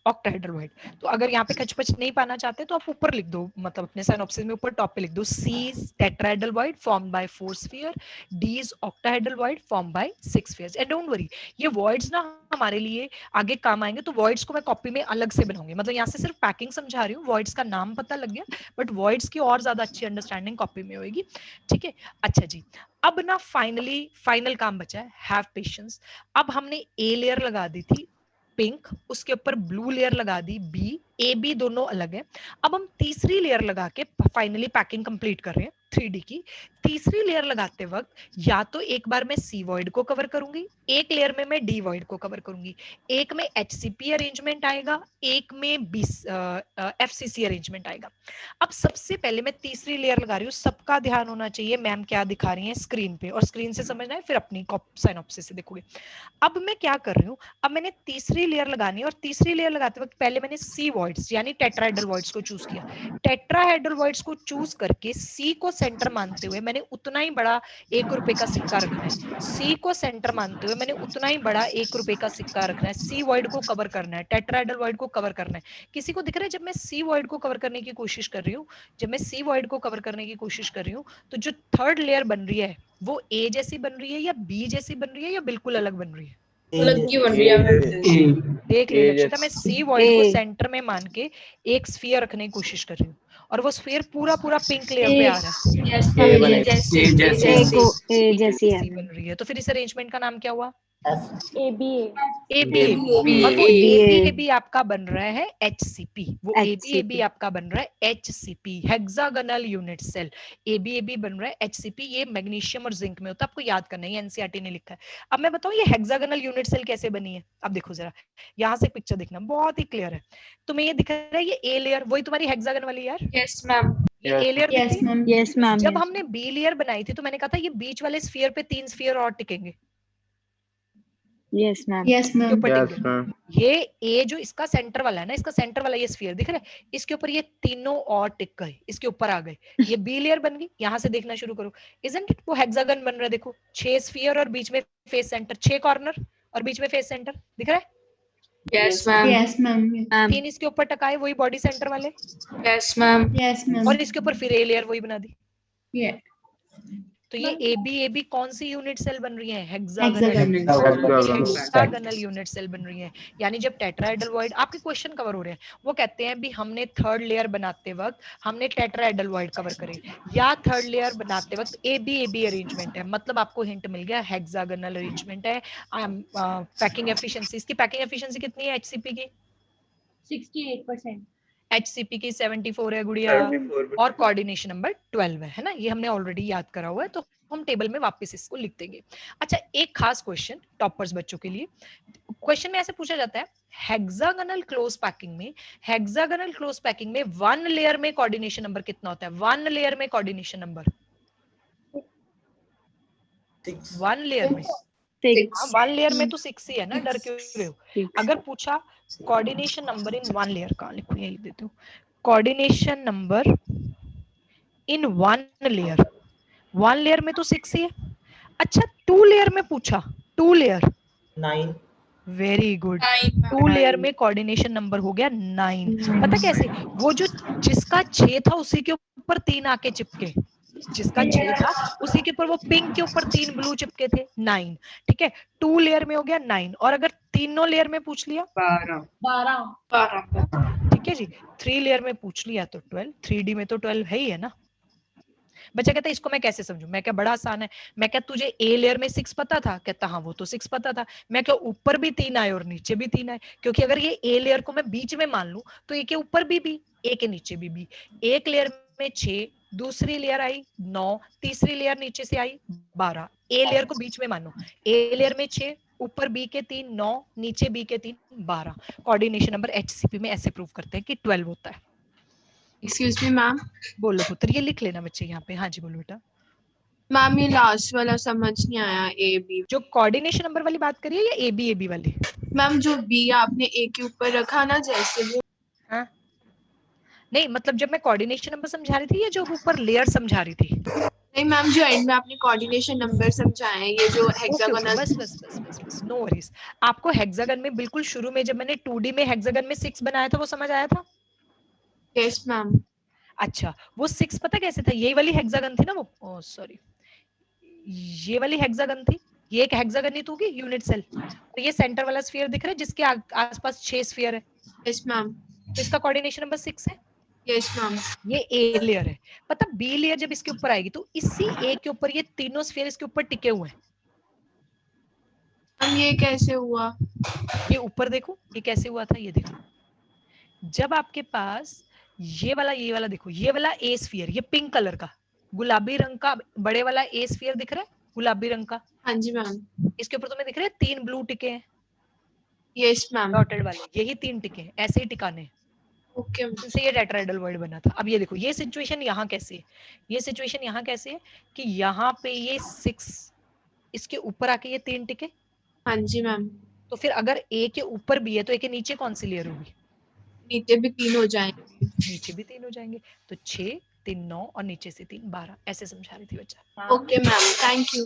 octahedral void. तो अगर यहाँ पे खचपच नहीं पाना चाहते तो आप ऊपर लिख दो, मतलब अपने साइनॉप्सिस में ऊपर टॉप पे लिख दो, C is tetrahedral void formed by 4 sphere, D is octahedral void formed by 6 spheres. And don't worry, ये वॉइड्स ना हमारे लिए आगे काम आएंगे, तो वॉइड्स को मैं कॉपी में अलग से बनाऊंगी। मतलब यहाँ से सिर्फ पैकिंग समझा रही हूँ, वॉइड्स का नाम पता लग गया, बट वॉइड्स की और ज्यादा अच्छी अंडरस्टैंडिंग कॉपी में होगी, ठीक है। अच्छा जी, अब ना फाइनल काम बचा है, हैव पेशेंस। अब हमने ए लेयर लगा दी थी पिंक, उसके ऊपर ब्लू लेयर लगा दी बी, ए बी दोनों अलग है। अब हम तीसरी लेयर लगा के फाइनली पैकिंग कंप्लीट कर रहे हैं। 3D की, तीसरी लेयर लगाते वक्त या तो एक बार मैं सी वॉइड को कवर करूंगी, एक लेयर में मैं डी वॉइड को कवर करूंगी, एक में HCP अरेंजमेंट आएगा, एक में FCC अरेंजमेंट आएगा। अब सबसे पहले मैं तीसरी लेयर लगा रही हूँ, सबका ध्यान होना चाहिए मैम क्या दिखा रही है स्क्रीन पे, और स्क्रीन से समझना है, फिर अपनी साइनॉप्सिस से देखोगे। अब मैं क्या कर रही हूँ, अब मैंने तीसरी लेयर लगानी है, और तीसरी लेयर लगाते वक्त पहले मैंने सी वॉइड्स यानी टेट्राहेड्रल वॉइड्स को चूज किया। टेट्राहेड्रल वॉइड्स को चूज करके सी को सेंटर मानते हुए मैंने उतना ही बड़ा 1 रुपए का सिक्का रखना है। सी को सेंटर मानते हुए मैंने उतना ही बड़ा 1 रुपए का सिक्का रखना है। सी वॉइड को कवर करना है, टेट्राहेड्रल वॉइड को कवर करना है। किसी को दिख रहा है जब मैं सी वॉइड को कवर करने की कोशिश कर रही हूँ, जब मैं सी वॉइड को कवर करने की कोशिश कर रही हूँ, तो जो थर्ड लेयर बन रही है वो ए जैसी बन रही है या बी जैसी बन रही है या बिल्कुल अलग बन रही है? अलग की बन रही है। देख ले लक्षिता, मैं सी वॉइड को सेंटर में मान के एक स्फीयर रखने की कोशिश कर रही हूँ, और वो स्फीयर पूरा पिंक लेयर पे आ रहा है, ए जैसी है बन रही है। तो फिर इस अरेंजमेंट का नाम क्या हुआ? ABA और वो ABAB आपका बन रहा है HCP, वो ABAB आपका बन रहा है HCP, hexagonal unit cell. ABAB बन रहा है HCP, ये मैग्नीशियम और जिंक में होता है, आपको याद करना है, NCERT ने लिखा है। अब मैं बताऊं ये हेक्सागोनल यूनिट सेल कैसे बनी है। अब देखो जरा, यहाँ से पिक्चर देखना, बहुत ही क्लियर है। तुम्हें ये दिख रहा है ये ए लेयर, वही तुम्हारी हेक्सागन वाली यार। Yes ma'am. ये ए लेयर यस मैम जब हमने बी लेयर बनाई थी तो मैंने कहा था ये बीच वाले स्फीयर पे 3 स्फीयर और टिकेंगे। यस मैम ये ए जो इसका सेंटर वाला है ना, इसका सेंटर वाला ये स्फीयर दिख रहा है, इसके ऊपर ये तीनों और टिक गए, इसके ऊपर आ गए, ये बी लेयर बन गई। यहाँ से देखना शुरू करो, इजंट इट, वो हेक्सागन बन रहा है। देखो 6 स्फीयर और बीच में फेस सेंटर, 6 कॉर्नर और बीच में फेस सेंटर दिख रहा है। Yes ma'am. 3 इसके ऊपर टकाए, वही बॉडी सेंटर वाले। Yes ma'am. और इसके ऊपर फिर ए लेयर वही बना दी। तो ये ABAB कौन सी यूनिट सेल बन रही है? हेक्सागोनल यूनिट सेल बन रही है। यानी जब टेट्राहेड्रल वॉइड, आपके क्वेश्चन कवर हो रहे हैं, वो कहते हैं भी हमने थर्ड लेयर बनाते वक्त हमने टेट्राहेड्रल वॉइड कवर करे, या थर्ड लेयर बनाते वक्त ABAB अरेंजमेंट है, मतलब आपको हिंट मिल गया, हेक्सागोनल अरेंजमेंट है। पैकिंग एफिशिएंसी, इसकी पैकिंग एफिशिएंसी कितनी है HCP की? 68%। HCP की 74 है गुड़िया, और कोऑर्डिनेशन नंबर 12 है ना, ये हमने ऑलरेडी याद करा हुआ है, तो हम टेबल में वापस इसको लिख देंगे। अच्छा, एक खास क्वेश्चन टॉपर्स बच्चों के लिए, क्वेश्चन में ऐसे पूछा जाता है, हेक्सागोनल क्लोज पैकिंग में 1 लेयर में कोऑर्डिनेशन नंबर कितना होता है? 1 लेयर में कोऑर्डिनेशन नंबर 1 लेयर में 1 लेयर में तो 6 ही है ना, डर क्यों रहे हो? अगर पूछा कोऑर्डिनेशन नंबर इन 1 लेयर, कहां लिखूं, यही देती हूँ, coordination number in 1 layer, 1 layer में तो 6 ही है। अच्छा 2 लेयर में पूछा, 2 लेयर 9, वेरी गुड, 2 लेयर में कोऑर्डिनेशन नंबर हो गया 9। पता कैसे? वो जो जिसका 6 था उसी के ऊपर 3 आके चिपके, जिसका 6 था उसी के ऊपर वो पिंक के ऊपर 3 ब्लू चिपके थे, 9। ठीक है, 2 लेयर में हो गया 9, और अगर तीनों लेयर में पूछ लिया 12। ठीक है जी, 3 लेयर में पूछ लिया तो 12, 3D में तो 12 है ही है ना। बच्चा कहता है इसको मैं कैसे समझूं? मैं क्या, बड़ा आसान है। मैं क्या, तुझे ए लेयर में 6 पता था? कहता हाँ वो तो 6 पता था। मैं क्या, ऊपर भी 3 आए और नीचे भी 3 आए? क्योंकि अगर ये ए लेयर को मैं बीच में मान लूं तो ए के ऊपर भी बी, ए के नीचे भी बी। एक लेयर में 6, दूसरी लेयर आई 9, तीसरी लेयर नीचे से आई 12। ए लेयर को बीच में मानो, ए लेयर में 6, ऊपर बी के 3 9, नीचे बी के 3 12। कोऑर्डिनेशन नंबर HCP में ऐसे प्रूव करते हैं कि 12 होता है। Excuse me ma'am. बोलो पुत्र, ये लिख लेना बच्चे यहाँ पे। हाँ जी बोलो बेटा। मैम ये लास्ट वाला समझ नहीं आया, AB। जो कोऑर्डिनेशन नंबर वाली बात करिए या ABAB वाली? मैम जो B आपने A के ऊपर रखा ना, जैसे वो, हाँ नहीं, मतलब जब मैं कोऑर्डिनेशन नंबर समझा रही थी या जो ऊपर लेयर समझा रही थी? नहीं मैम, जो एंड में आपने कोऑर्डिनेशन नंबर समझाए, ये जो हेक्सागोनल। बस नो वरीज। आपको हेक्सागन में बिल्कुल शुरू में जब मैंने 2D में हेक्सागन में 6 बनाया था वो समझ आया था? Yes ma'am. अच्छा, वो 6 पता कैसे था? यही वाली हेक्सागन थी ना वो, ओह सॉरी, ये वाली हेक्सागन थी, ये एक हेक्सागन ही तो होगी यूनिट सेल। तो ये सेंटर वाला स्फीयर दिख रहा है जिसके आसपास 6 स्फीयर है। Yes ma'am. तो इसका कोऑर्डिनेशन नंबर 6 है। Yes ma'am. ये ए लेयर है। पता बी लेयर जब इसके ऊपर आएगी तो इसी ए के ऊपर ये तीनों स्फीयर इसके ऊपर टिके हुए हैं। मैम ये कैसे हुआ? ये ऊपर देखो, ये कैसे हुआ था, ये देखो। जब आपके पास ये वाला देखो, ये वाला ए स्फीयर, ये पिंक कलर का, गुलाबी रंग का बड़े वाला ए स्फीयर दिख रहा है, गुलाबी रंग का, हाँ जी मैम। इसके ऊपर तुम्हें दिख रहे हैं 3 ब्लू टिके हैं यस मैम। डॉटेड वाले, यही 3 टिके हैं, ऐसे ही टिकाने हैं, ओके मैम। जिनसे ये टेट्राहेड्रल बना था। अब ये देखो ये सिचुएशन यहाँ कैसे है, ये सिचुएशन यहाँ कैसे है कि यहाँ पे ये 6 इसके ऊपर आके ये 3 टिके। हाँ जी मैम। तो फिर अगर ए के ऊपर भी है तो ए के नीचे कौन सी लेयर होगी? नीचे भी 3 हो जाएंगे। नीचे भी 3 हो जाएंगे, तो 6 3 9 और नीचे से 3 12, ऐसे समझा रही थी बच्चा। Okay ma'am, thank you.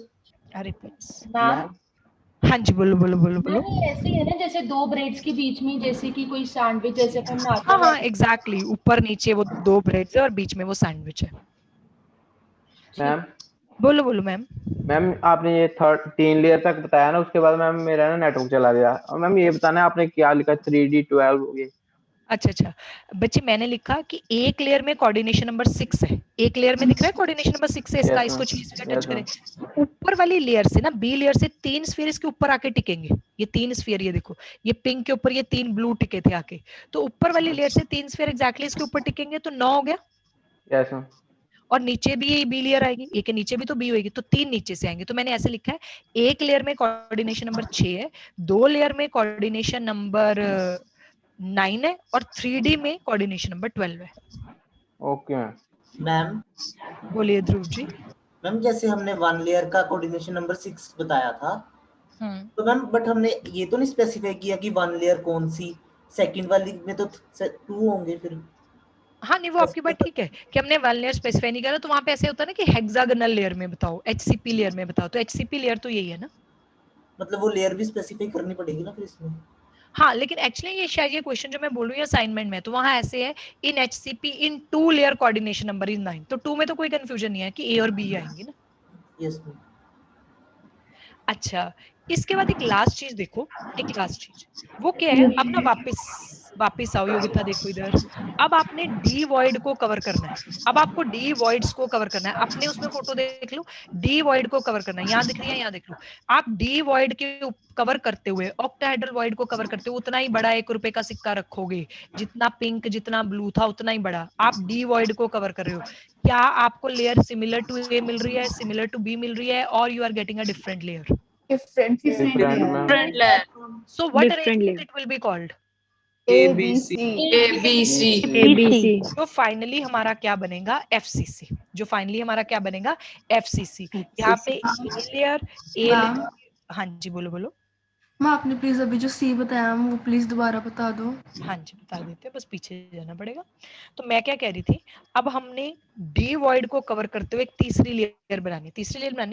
अरे प्लीज। मैम हाँ जी बोलो बोलो बोलो बोलो। मैम ये ऐसे ही है ना जैसे दो ब्रेड्स के बीच में जैसे कि कोई सैंडविच जैसे अपन बनाते हाँ हैं। हाँ एग्जैक्टली, ऊपर नीचे वो 2 ब्रेड्स है और बीच में वो सैंडविच है। मैम बोलो बोलो मैम। मैम आपने ये 3 लेयर तक बताया ना, उसके बाद मैम मेरा ना नेटवर्क चला गया। और मैम ये बताना है आपने क्या लिखा 3D12 ये? अच्छा अच्छा बच्चे, मैंने लिखा कि एक लेयर में कोऑर्डिनेशन नंबर 6 है, एक लेयर में दिख रहा है कोऑर्डिनेशन नंबर 6 है इसका, Yes, इसको ma'am. चीज से टच Yes, करें। ma'am. ऊपर वाली लेयर से ना, बी लेयर से 3 स्फीयर इसके ऊपर आके टिकेंगे, ये 3 स्फीयर, ये देखो ये पिंक के ऊपर ये 3 ब्लू टिके थे आके, तो ऊपर वाली लेयर से 3 स्फीयर एग्जैक्टली इसके ऊपर टिकेंगे, तो 9 हो गया। Yes, ma'am. और नीचे भी ये बी लेयर आएगी, ए के नीचे भी तो बी होगी, तो 3 नीचे से आएंगे। तो मैंने ऐसे लिखा है, एक लेयर में कोऑर्डिनेशन नंबर 6 है, 2 लेयर में कोऑर्डिनेशन नंबर 9 है और 3D में कोऑर्डिनेशन नंबर 12 है। Okay ma'am. मैम बोलिए ध्रुव जी। मैम जैसे हमने 1 लेयर का कोऑर्डिनेशन नंबर 6 बताया था, तो मैम बट हमने ये तो नहीं स्पेसिफाई किया कि 1 लेयर कौन सी, सेकंड वाली में तो 2 होंगे फिर। हाँ नहीं वो आपकी बात ठीक है कि हमने 1 लेयर स्पेसिफाई नहीं करा, तो वहां पे ऐसे होता है ना कि हेक्सागोनल लेयर में बताओ, एचसीपी लेयर में बताओ, तो एचसीपी लेयर तो यही है ना। मतलब वो लेयर भी स्पेसिफाई करनी पड़ेगी ना फिर इसमें। हाँ लेकिन एक्चुअली ये शायद ये क्वेश्चन जो मैं बोल रही हूँ असाइनमेंट में, तो वहां ऐसे है in HCP in 2 layer coordination number is 9, तो 2 में तो कोई कंफ्यूजन नहीं है कि ए और बी आएंगे ना। Yes ma'am. अच्छा इसके बाद एक लास्ट चीज देखो, एक लास्ट चीज वो क्या है, अब ना वापस आओ योगिता, देखो इधर, अब आपने डी वॉइड को कवर करना है, अब आपको डी वॉइड्स को कवर करना है, अपने उसमें फोटो देख लो, डी वॉइड को कवर करना है, यहाँ दिख रही है, यहाँ देख लो, आप डी वॉइड के कवर करते हुए ऑक्टाहेड्रल वॉइड को कवर करते हुए उतना ही बड़ा 1 रुपए का सिक्का रखोगे, जितना पिंक जितना ब्लू था उतना ही बड़ा, आप डी वॉइड को कवर कर रहे हो, क्या आपको लेयर सिमिलर टू ए मिल रही है, सिमिलर टू बी मिल रही है, और you are getting a different layer? Different. Different, ma'am. So what Different arrangement layer. it will be called? ABC ABC। ABC. जो फाइनली हमारा क्या बनेगा, FCC, जो फाइनली हमारा क्या बनेगा, FCC। यहाँ पे ए लेयर, हाँ जी बोलो बोलो। मैं आपने प्लीज अभी जो सी बताया वो प्लीज दोबारा बता दो। हाँ जी बता देते हैं, बस पीछे जाना पड़ेगा। तो मैं क्या कह रही थी, अब हमने डी वॉइड को कवर करते हुए एक तीसरी लेयर बनानी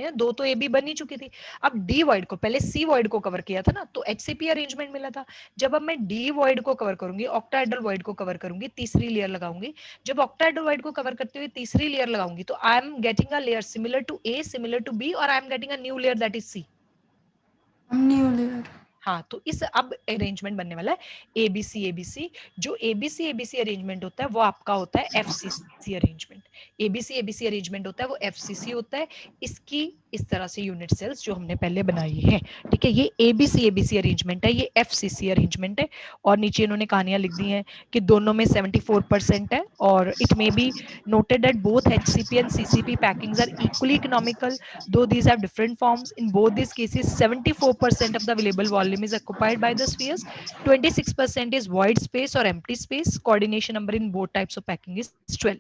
है, 2 तो ए बी बन ही चुकी थी, अब डी वॉइड को, पहले सी वॉइड को कवर किया था ना, तो एचसीपी अरेंजमेंट मिला था, जब अब मैं डी वॉइड को कवर करूंगी, ऑक्टाहेड्रल वॉइड को कवर करूंगी, तीसरी लेयर लगाऊंगी, जब ऑक्टाहेड्रल वॉइड को कवर करते हुए तीसरी लेयर लगाऊंगी, तो I am getting a layer similar to A, similar to B, और I am getting a new layer that is C. New layer. हाँ तो इस अब अरेंजमेंट बनने वाला है एबीसी एबीसी, जो एबीसी एबीसी अरेंजमेंट होता है वो आपका होता है FCC arrangement, ABC ABC arrangement होता है वो एफसीसी होता है, इसकी इस तरह से यूनिट सेल्स जो हमने पहले बनाई है, ठीक है, ये एबीसी एबीसी अरेंजमेंट है, ये एफसीसी अरेंजमेंट है, और नीचे इन्होंने कहानियां लिख दी हैं कि दोनों में 74% है, और it may be noted that both HCP and CCP packings are equally economical, though these have different forms. In both these cases 74% of the available volume is occupied by the spheres, 26% is void space or empty space. Coordination number in both types of packing is 12.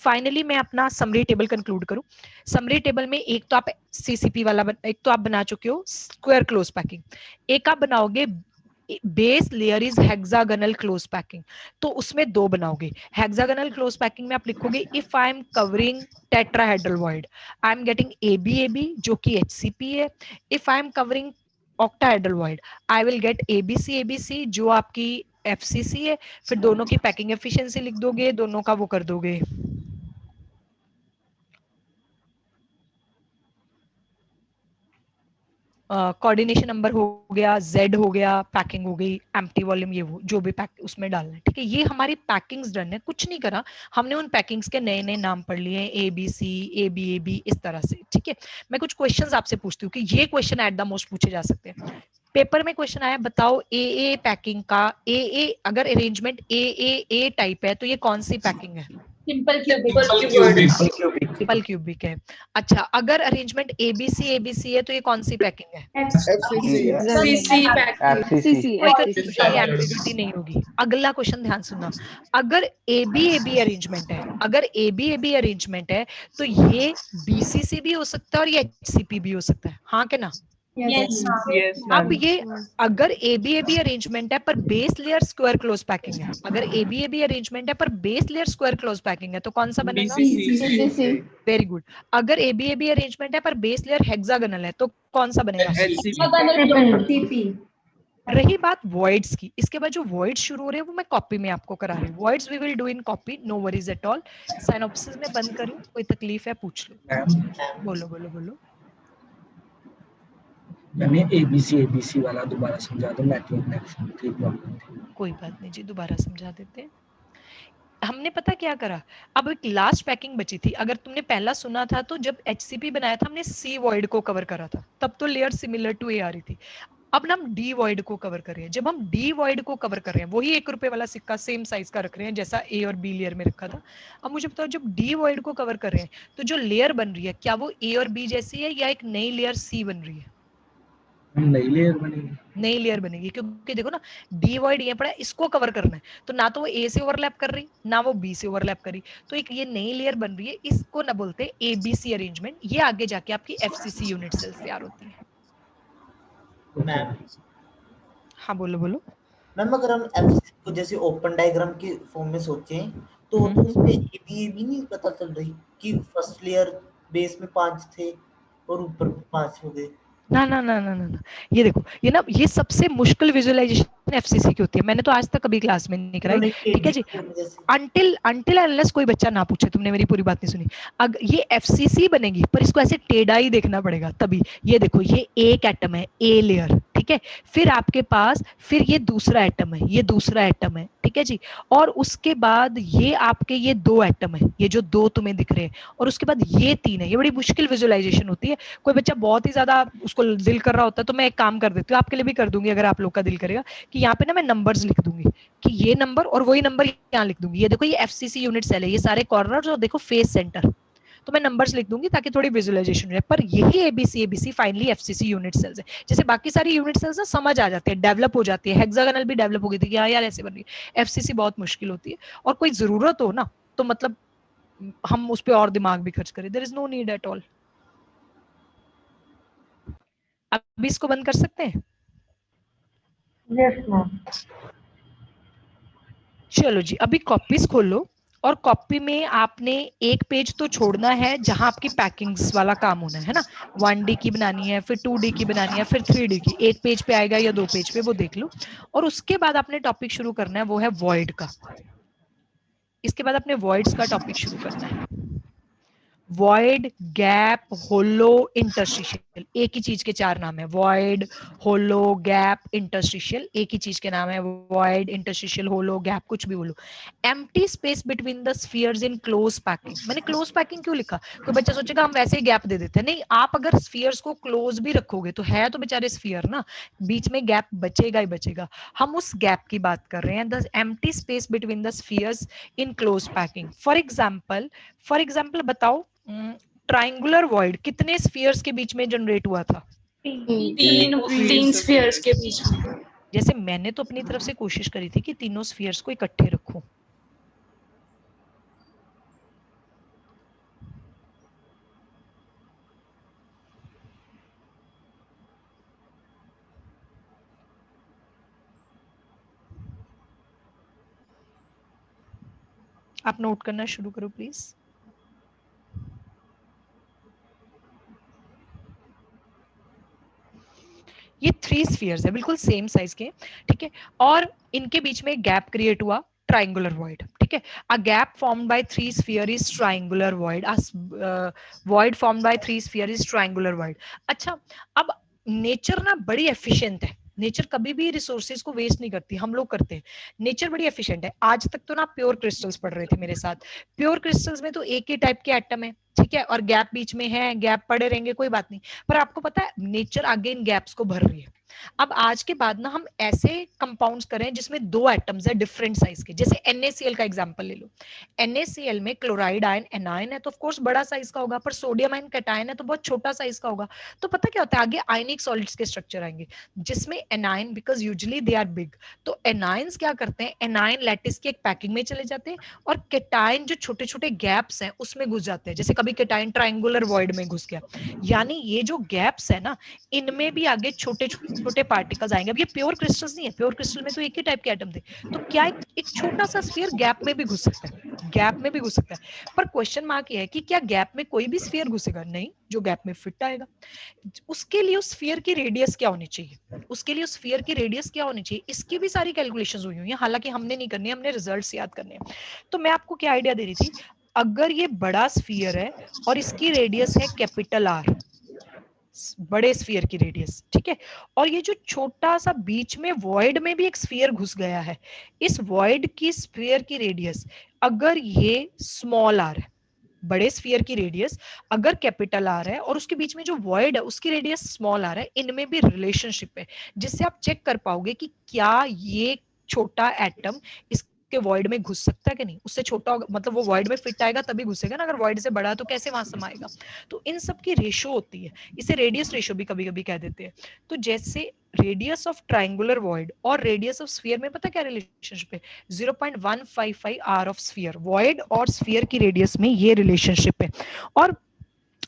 Finally मैं अपना summary table conclude करूं, summary table में एक तो आप CCP वाला एक तो आप बना चुके हो square close packing, एक आप बनाओगे base layer is hexagonal close packing, तो उसमें 2 बनाओगे, हेक्सागोनल क्लोज पैकिंग में आप लिखोगे if I am covering tetrahedral void I am getting AB जो कि एचसीपी है, if I am covering octahedral void I will get ABC जो आपकी एफसीसी है, फिर दोनों की पैकिंग एफिशिएंसी लिख दोगे, दोनों का वो कर दोगे, कोऑर्डिनेशन नंबर हो गया, Z हो गया, पैकिंग हो गई, एम्प्टी वॉल्यूम, ये वो जो भी पैक उसमें डालना है, ठीक है, ये हमारी पैकिंग्स डन है, कुछ नहीं करा हमने, उन पैकिंग्स के नए नए नाम पढ़ लिए, ABC AB इस तरह से, ठीक है। मैं कुछ क्वेश्चंस आपसे पूछती हूँ कि ये क्वेश्चन एट द मोस्ट पूछे जा सकते हैं, पेपर में क्वेश्चन आया, बताओ AA पैकिंग का AA अगर अरेंजमेंट AA टाइप है तो ये कौन सी पैकिंग है, सिंपल क्यूबिक। ट्रिपल क्यूबिक है। अच्छा, अगर अरेंजमेंट एबीसी है तो ये कौन सी पैकिंग है? FCC packing. FCC कोई कंफ्यूजन या एम्बिग्यूटी नहीं होगी। अगला क्वेश्चन ध्यान सुनना, अगर एबी अरेंजमेंट है, अगर एबी अरेंजमेंट है तो ये बीसीसी भी हो सकता है और ये एचसीपी भी हो सकता है, हाँ के ना? यस अब ये अगर एबी अरेंजमेंट है पर base layer square close packing है, अगर एबी अरेंजमेंट है पर base layer square close packing है तो कौन सा बनेगा? बीसीसी। Very good. अगर एबी अरेंजमेंट है पर बेस लेयर हेक्सागोनल है तो कौन सा बनेगा? सीपी। रही बात वॉइड्स की, इसके बाद जो वॉइड्स शुरू हो रहे हैं वो मैं कॉपी में आपको करा रही हूँ। Voids we will do in copy, no worries at all. Synopsis में बंद करूँ, कोई तकलीफ है पूछ लो। बोलो बोलो बोलो। मैंने एबीसी वाला दोबारा समझा दो, नेटवर्क कनेक्शन की प्रॉब्लम थी। कोई बात नहीं जी, दोबारा समझा देते हैं। हमने पता क्या करा, अब एक लास्ट पैकिंग बची थी। अगर तुमने पहला सुना था तो जब एचसीपी बनाया था हमने सी वॉइड को कवर करा था, तब तो लेयर सिमिलर टू ए आ रही थी। अब ना हम डी वॉइड को कवर कर रहे हैं। जब हम डी वॉइड को कवर कर रहे हैं, वही 1 रुपए वाला सिक्का सेम साइज का रख रहे हैं जैसा ए और बी लेयर में रखा था। अब मुझे बताओ, जब डी वॉइड को कवर कर रहे हैं तो जो लेयर बन रही है क्या वो ए और बी जैसी है या एक नई लेयर सी बन रही है? नई लेयर बनेगी। नई लेयर बनेगी, क्योंकि देखो ना डी वॉइड ये पड़ा है, इसको कवर करना है तो ना तो वो ए से ओवरलैप कर रही ना वो बी से ओवरलैप कर रही, तो एक ये नई लेयर बन रही है। इसको ना बोलते हैं एबीसी अरेंजमेंट। ये आगे जाके आपकी एफसीसी यूनिट सेल्स तैयार होती है। मैम हाँ बोलो बोलो। मैम अगर हम एफसीसी को जैसे ओपन डायग्राम के फॉर्म में सोचें तो उसमें ये भी नहीं पता चल रही कि फर्स्ट लेयर बेस में 5 थे और ऊपर 5 हो गए। ना ना ना ना ना, ये देखो, ये ना ये सबसे मुश्किल विजुअलाइजेशन एफसीसी की होती है। मैंने तो आज तक कभी क्लास में नहीं कराई, ठीक है जी। अंटिल अनलेस कोई बच्चा ना पूछे, तुमने मेरी पूरी बात नहीं सुनी। अगर ये एफसीसी बनेगी पर इसको ऐसे टेढ़ा ही देखना पड़ेगा तभी। ये देखो, ये एक एटम है, ए लेयर, ठीक है। फिर आपके पास फिर ये दूसरा एटम है, ये दूसरा एटम है, ठीक है जी। और उसके बाद ये आपके ये 2 एटम है, ये जो 2 तुम्हें दिख रहे हैं, और उसके बाद ये 3 है। ये बड़ी मुश्किल विजुअलाइजेशन होती है। कोई बच्चा बहुत ही ज्यादा उसको दिल कर रहा होता है तो मैं एक काम कर देती हूँ, आपके लिए भी कर दूंगी अगर आप लोग का दिल करेगा, कि यहाँ पे ना मैं नंबर्स लिख दूंगी कि ये नंबर और वही नंबर यहाँ लिख दूंगी। ये देखो, ये एफसीसी यूनिट सेल है, ये सारे कॉर्नर्स और देखो फेस सेंटर, तो मैं नंबर्स लिख दूंगी ताकि थोड़ी विजुअलाइजेशन हो जाए। पर यही ABC finally FCC unit cells है। जैसे बाकी सारी यूनिट सेल्स ना समझ आ जाती है, डेवलप हो जाती है। हेक्सागोनल भी डेवलप हो गई थी कि हाँ यार ऐसे बन रही है। एफसीसी बहुत मुश्किल होती है, और कोई जरूरत हो ना तो मतलब हम उस पर और दिमाग भी खर्च करें। There is no need at all. अभी इसको बंद कर सकते हैं? Yes ma'am. चलो जी, अभी कॉपीज खोलो, और कॉपी में आपने एक पेज तो छोड़ना है जहां आपकी पैकिंग्स वाला काम होना है ना। 1D की बनानी है, फिर 2D की बनानी है, फिर 3D की। एक पेज पे आएगा या 2 पेज पे, वो देख लो। और उसके बाद आपने टॉपिक शुरू करना है, वो है वॉइड का। इसके बाद आपने वॉइड्स का टॉपिक शुरू करना है। वॉइड, गैप, होलो, इंटरस्टिशियल, एक ही चीज के 4 नाम है। वॉइड, होलो, गैप, इंटरस्टिशियल, एक ही चीज के नाम है। वॉइड, इंटरस्टिशियल, होलो, गैप, कुछ भी बोलो। Empty space between the spheres in close packing. मैंने क्लोज पैकिंग क्यों लिखा? कोई बच्चा सोचेगा हम वैसे ही गैप दे देते हैं। नहीं, आप अगर स्फीयर्स को क्लोज भी रखोगे तो है तो बेचारे स्फीयर ना, बीच में गैप बचेगा ही बचेगा। हम उस गैप की बात कर रहे हैं, the empty space between the spheres in close packing. For example बताओ, ट्राइंगुलर वॉइड कितने स्फीयर्स के बीच में जनरेट हुआ था? 3 स्फीयर्स के बीच में। जैसे मैंने तो अपनी तरफ से कोशिश करी थी कि तीनों स्फीयर्स को इकट्ठे रखूं। आप नोट करना शुरू करो प्लीज। ये 3 स्फीयर्स है, बिल्कुल सेम साइज के, ठीक है। और इनके बीच में गैप क्रिएट हुआ, ट्राइंगुलर वॉइड, ठीक है। A gap formed by 3 sphere is triangular void. Void formed bye 3 sphere is triangular void. अच्छा, अब नेचर ना बड़ी एफिशिएंट है। नेचर कभी भी रिसोर्सेज को वेस्ट नहीं करती, हम लोग करते हैं। नेचर बड़ी एफिशिएंट है। आज तक तो ना प्योर क्रिस्टल्स पढ़ रहे थे मेरे साथ। प्योर क्रिस्टल्स में तो एक ही टाइप के एटम है, ठीक है, और गैप बीच में है, गैप पड़े रहेंगे, कोई बात नहीं। पर आपको पता है नेचर आगे इन गैप्स को भर रही है। अब आज के बाद ना हम ऐसे कंपाउंड्स करें जिसमें दो एटम्स है डिफरेंट साइज के, जैसे NaCl का एग्जांपल ले लो। NaCl में क्लोराइड आयन एनायन है तो ऑफ कोर्स बड़ा साइज का होगा, पर सोडियम आयन कैटायन है तो बहुत छोटा साइज का होगा। तो पता क्या होता है, आगे आयनिक सॉलिड्स के स्ट्रक्चर आएंगे जिसमें anion, because usually they are big, तो एनायंस क्या करते हैं, एनायन लैटिस की एक पैकिंग में चले जाते हैं और कैटायन जो छोटे छोटे गैप्स हैं उसमें घुस जाते हैं। जैसे कभी कैटायन ट्रायंगुलर वॉइड में घुस गया, यानी ये जो गैप्स है ना, इनमें भी आगे छोटे छोटे पार्टिकल्स आएंगे। अब ये प्योर क्रिस्टल्स नहीं है, प्योर क्रिस्टल में तो एक ही टाइप के एटम थे, तो क्या एक छोटा सा स्फीयर गैप में भी घुस सकता है, गैप में भी घुस सकता है। पर क्वेश्चन मार्क ये है कि क्या गैप में कोई भी स्फीयर घुसेगा? नहीं, जो गैप में फिट आएगा। उसके लिए उस स्फीयर की रेडियस क्या होनी चाहिए, उसके लिए उस स्फीयर की रेडियस क्या होनी चाहिए, इसकी भी सारी कैलकुलेशंस हुई हुई हैं, हालांकि हमने नहीं करनी है, हमने रिजल्ट्स याद करने हैं। तो मैं आपको क्या आइडिया दे रही थी, अगर ये बड़ा स्फीयर है और इसकी रेडियस है कैपिटल R, बड़े स्फीयर की रेडियस, ठीक है, और ये जो छोटा सा बीच में वॉइड में भी एक स्फीयर घुस गया है, इस वॉइड की स्फीयर की रेडियस अगर ये स्मॉल r है, बड़े स्फीयर की रेडियस अगर कैपिटल R है और उसके बीच में जो वॉइड है उसकी रेडियस स्मॉल r है, इनमें भी रिलेशनशिप है जिससे आप चेक कर पाओगे कि क्या ये छोटा एटम इसके वॉइड में घुस सकता है कि नहीं। उससे छोटा होगा मतलब वो वॉइड में फिट आएगा तभी घुसेगा ना, अगर वॉइड से बड़ा है तो कैसे वहां समाएगा। तो इन सब की रेशो होती है, इसे रेडियस रेशो भी कभी कभी कह देते हैं। तो जैसे रेडियस ऑफ ट्रायंगुलर वॉइड और रेडियस ऑफ स्फीयर में पता क्या रिलेशनशिप है, 0.155 R ऑफ स्फीयर, वॉइड और स्फीयर की रेडियस में ये रिलेशनशिप है। और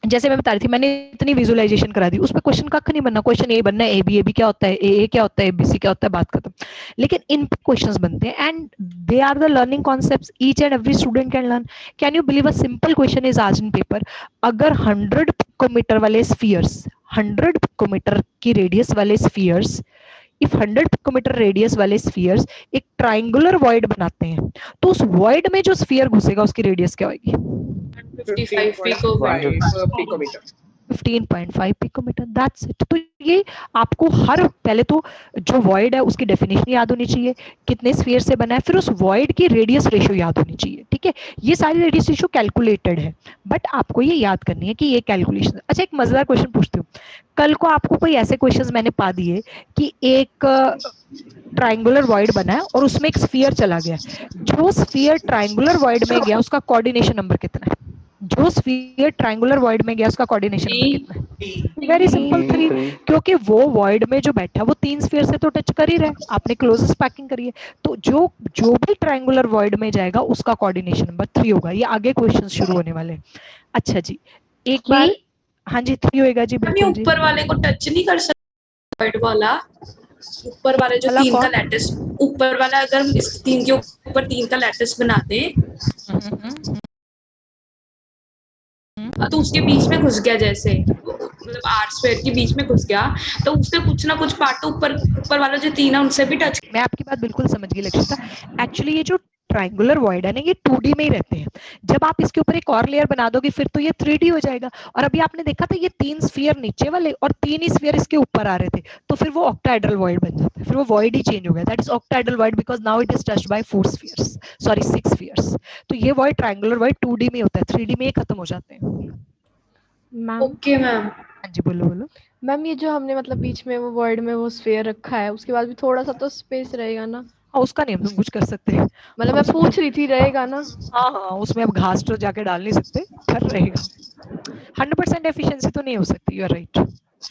जैसे मैं बता रही थी, मैंने इतनी विजुअलाइजेशन करा दी, उसमें क्वेश्चन कख नहीं बनना, क्वेश्चन ए बनना है, ए बी क्या होता है, ए क्या होता है, ABC क्या होता है, बात खत्म। लेकिन इन पे क्वेश्चंस बनते हैं and they are the learning concepts, each and every student can learn. Can you believe a simple question is आज इन पेपर, अगर 100 पिकोमीटर वाले स्फीयर्स, 100 पिकोमीटर की रेडियस वाले स्फीयर्स, इफ 100 पिकोमीटर रेडियस वाले स्फीयर्स एक ट्रायंगुलर वॉइड बनाते हैं, तो उस वॉइड में जो स्फीयर घुसेगा उसकी रेडियस क्या होगी? 55 पिकोमीटर। 15.5 picometre, that's it. तो ये आपको हर, पहले तो जो वॉइड है उसकी डेफिनेशन याद होनी चाहिए, कितने स्फीयर से बना है, फिर उस वॉइड की रेडियस रेशियो याद होनी चाहिए, ठीक है। ये सारी रेडियस रेशियो कैलकुलेटेड है, बट आपको ये याद करनी है कि ये कैलकुलेशन। अच्छा, एक मजेदार क्वेश्चन पूछती हूँ, कल को आपको कोई ऐसे क्वेश्चंस मैंने पा दिए कि एक ट्रायंगुलर वॉइड बना है और उसमें एक स्फीयर चला गया, जो स्फीयर ट्रायंगुलर वॉइड में गया उसका कोऑर्डिनेशन नंबर कितना है, जो स्फीयर ट्रायंगुलर वॉइड में गया उसका कोऑर्डिनेशन नंबर कितना है? वेरी सिंपल, 3, क्योंकि वो वॉइड में जो बैठा वो 3 स्फीयर से तो टच कर ही रहा है, आपने क्लोजेस्ट पैकिंग करी है, तो जो भी ट्रायंगुलर वॉइड में जाएगा उसका कोऑर्डिनेशन नंबर 3 होगा। ये आगे क्वेश्चन शुरू होने वाले हैं। अच्छा जी, एक बार, हाँ जी 3 होएगा जी, बिल्कुल जी। ऊपर वाले को टच नहीं कर सकते, वर्ड वाला ऊपर वाले जो 3 का लैटिस, ऊपर वाला अगर हम इस 3 के ऊपर 3 का लैटिस बनाते तो उसके बीच में घुस गया, जैसे मतलब R स्क्वायर के बीच में घुस गया, तो उससे कुछ ना कुछ पार्ट ऊपर वाला जो 3 है उनसे भी टच। मैं आपकी बात बिल्कुल समझ गई लक्षिता। एक्चुअली ये जो ट्रायंगुलर वॉइड है ना, ये 2D में ही रहते हैं, जब आप इसके ऊपर एक और लेयर बना दोगे फिर तो ये 3D हो जाएगा। और अभी आपने देखा था ये 3 स्फीयर नीचे वाले और 3 ही स्फीयर इसके ऊपर आ रहे थे, तो फिर वो ऑक्टाहेड्रल वॉइड बन जाता है, फिर वो वॉइड ही चेंज हो गया, that is octahedral void because now it is touched bye 4 spheres, sorry 6 spheres. तो ये वॉइड ट्रायंगुलर वॉइड 2D में होता है, 3D में ये खत्म हो जाते हैं। Ma'am okay ma'am. हाँ जी, बोलो बोलो। मैम ये जो हमने मतलब बीच में वो वर्ड में वो स्फीयर रखा है, उसके बाद भी थोड़ा सा तो स्पेस रहेगा ना? हाँ, उसका नहीं हम कुछ कर सकते हैं, मतलब मैं पूछ रही थी, रहेगा ना? हाँ हाँ, उसमें अब घास तो जाके डाल नहीं सकते, पर रहेगा। 100% एफिशिएंसी तो नहीं हो सकती, यू आर राइट।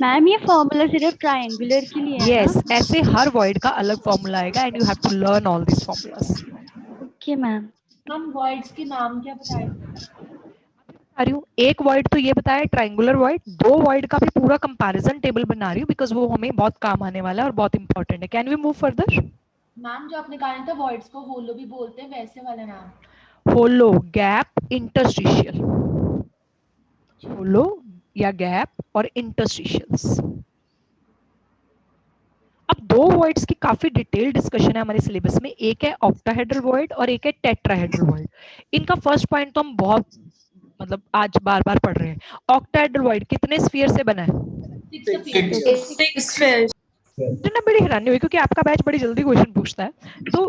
मैम ये फॉर्मूला सिर्फ ट्रायंगुलर के लिए है यस, ना? ऐसे हर वॉइड का अलग फॉर्मूला आएगा and you have to learn all this formulas. Okay ma'am. हम वर्ड्स के नाम क्या बताए? बता रही हूँ, एक वॉइड तो ये बताया ट्रायंगुलर वॉइड, 2 वॉइड का भी पूरा कंपैरिजन टेबल बना रही हूँ बिकॉज वो हमें बहुत काम आने वाला है और बहुत इंपॉर्टेंट है। Can we move further? Ma'am जो आपने कहा था वर्ड्स को होलो भी बोलते हैं, वैसे वाला नाम। होलो, गैप, इंटरस्टिशियल, होलो या गैप और इंटरस्टिशियल्स। अब 2 वॉइड्स की काफी डिटेल डिस्कशन है हमारे सिलेबस में, एक है ऑक्टाहेड्रल वॉइड और एक है टेट्राहेड्रल वॉइड। इनका फर्स्ट पॉइंट तो हम बहुत मतलब आज बार बार पढ़ रहे हैं। ऑक्टाहेड्रल वॉइड कितने स्फीयर से बना है? 6 स्फीयर। ना बड़ी हैरानी हुई क्योंकि आपका बैच बड़ी जल्दी क्वेश्चन पूछता है, तो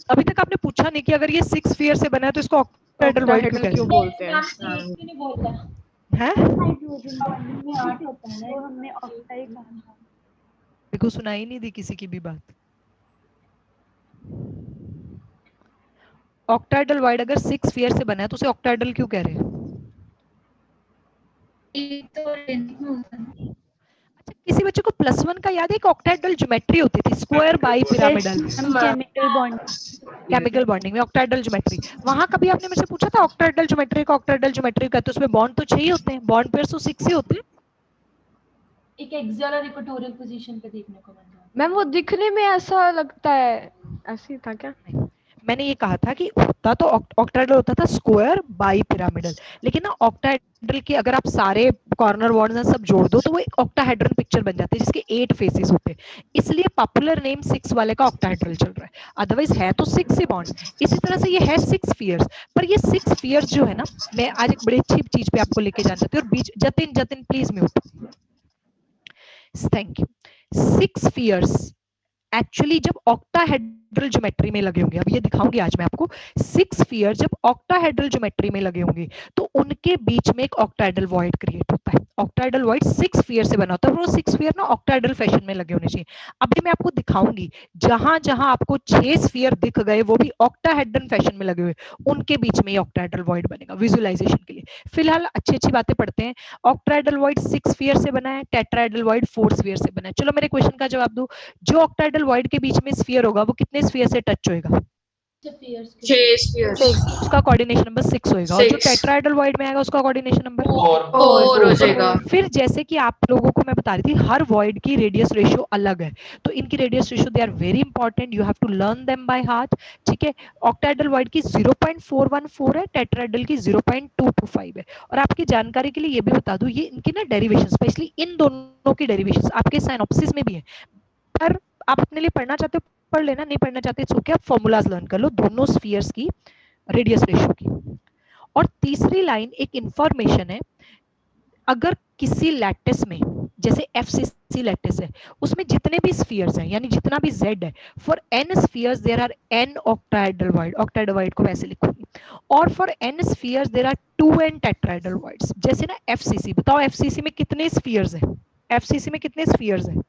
अभी तक आपने पूछा नहीं कि अगर ये 6 स्फीयर से बना है तो इसको ऑक्टाहेड्रल वॉइड क्यों बोलते हैं? नहीं बोलता हैं? हाइड्रोजन बॉन्डिंग में 8 होता है ना, तो हमने ऑक्टाइड कहा था। मेरे को सुनाई नहीं दी किसी की भी बात। ऑक्टाहेड्रल वॉइड अगर 6 स्फीयर से बना है तो उसे ऑक्टाहेड्रल क्यों कह रहे हैं? अच्छा, किसी बच्चे को +1 का याद है? एक ऑक्टाहेड्रल ज्योमेट्री होती थी, square bi pyramidal, chemical bond. Chemical bonding में ऑक्टाहेड्रल ज्योमेट्री। वहां कभी आपने मेरे से पूछा था ऑक्टाहेड्रल ज्योमेट्री का? ऑक्टाहेड्रल ज्योमेट्री का तो उसमें बॉन्ड तो 6 ही होते हैं, बॉन्ड पेयर्स तो 6 ही होते हैं। एक एक्सियल और इक्वेटोरियल पोजीशन पे देखने को मिल रहा है। मैम वो दिखने में ऐसा लगता है, ऐसे ही था क्या? मैंने ये कहा था कि होता तो ऑक्टाहेड्रल होता था स्क्वायर बाई पिरामिडल, लेकिन ना ऑक्टाहेड्रल के अगर आप सारे कॉर्नर बॉन्ड्स सब जोड़ दो तो वो एक ऑक्टाहेड्रल पिक्चर बन जाती है जिसके 8 फेसेस होते हैं, इसलिए पॉपुलर नेम 6 वाले का ऑक्टाहेड्रल चल रहा है। अदरवाइज है तो 6 ही बॉन्ड। इसी तरह से ये है 6 स्फीयर्स, पर ये 6 स्फीयर्स जो है ना, मैं आज एक बड़ी अच्छी चीज पे आपको लेके जाना चाहती हूँ। और बीच Jatin please mute, thank you. 6 spheres actually जब ऑक्टाहेड्रल ज्योमेट्री में लगे होंगे, अब ये दिखाऊंगी आज मैं आपको, 6 स्फीयर जब ऑक्टाहेड्रल ज्योमेट्री में लगे होंगे तो उनके बीच में एक ऑक्टाहेड्रल वॉइड क्रिएट होता है। ऑक्टाहेड्रल वॉइड 6 स्फीयर से बना होता है, वो 6 स्फीयर ना ऑक्टाहेड्रल फैशन में लगे होने चाहिए। अभी मैं आपको दिखाऊंगी जहां जहां आपको 6 स्फीयर दिख गए वो भी ऑक्टाहेड्रल फैशन में लगे हुए, उनके बीच में ऑक्टाहेड्रल वॉइड बनेगा विजुअलाइजेशन के लिए। फिलहाल अच्छी अच्छी बातें पढ़ते हैं। ऑक्टाहेड्रल वॉइड 6 स्फीयर से बना है, टेट्राहेड्रल वॉइड 4 स्फीयर से बना है। चलो मेरे क्वेश्चन का जवाब दो, जो ऑक्टाहेड्रल वॉइड के बीच में स्फीयर होगा वो कितने स्फीयर से टच होएगा? 6 स्फीयर्स, उसका कोऑर्डिनेशन नंबर 6 होएगा। और जो टेट्राहेड्रल वॉइड में आएगा उसका कोऑर्डिनेशन नंबर 4 हो जाएगा। फिर जैसे कि आप लोगों को मैं बता रही थी हर वॉइड की रेडियस रेशियो अलग है, तो इनकी radius ratio they are very important, you have to learn them by heart. ठीक है, ऑक्टाहेड्रल वॉइड की 0.414 है, टेट्राहेड्रल की 0.225 है। और आपकी जानकारी के लिए ये भी बता दूं, ये इनकी ना डेरिवेशन, स्पेशली इन दोनों की डेरिवेशन आपके साइनॉप्सिस में भी है, पर आप अपने लिए पढ़ना चाहते हो पढ़ लेना, नहीं पढ़ना चाहते तो क्या, फॉर्मूलाज लर्न कर लो दोनों स्फीयर्स की रेडियस रेशियो की। और तीसरी लाइन एक इंफॉर्मेशन है, अगर किसी लैटिस में जैसे एफसीसी लैटिस है उसमें जितने भी स्फीयर्स हैं यानी जितना भी z है, for n spheres there are n octahedral void, octahedral void को वैसे लिखूंगी, और for n spheres there are 2n tetrahedral voids. जैसे ना एफसीसी, बताओ एफसीसी में कितने स्फीयर्स हैं? एफसीसी में कितने स्फीयर्स हैं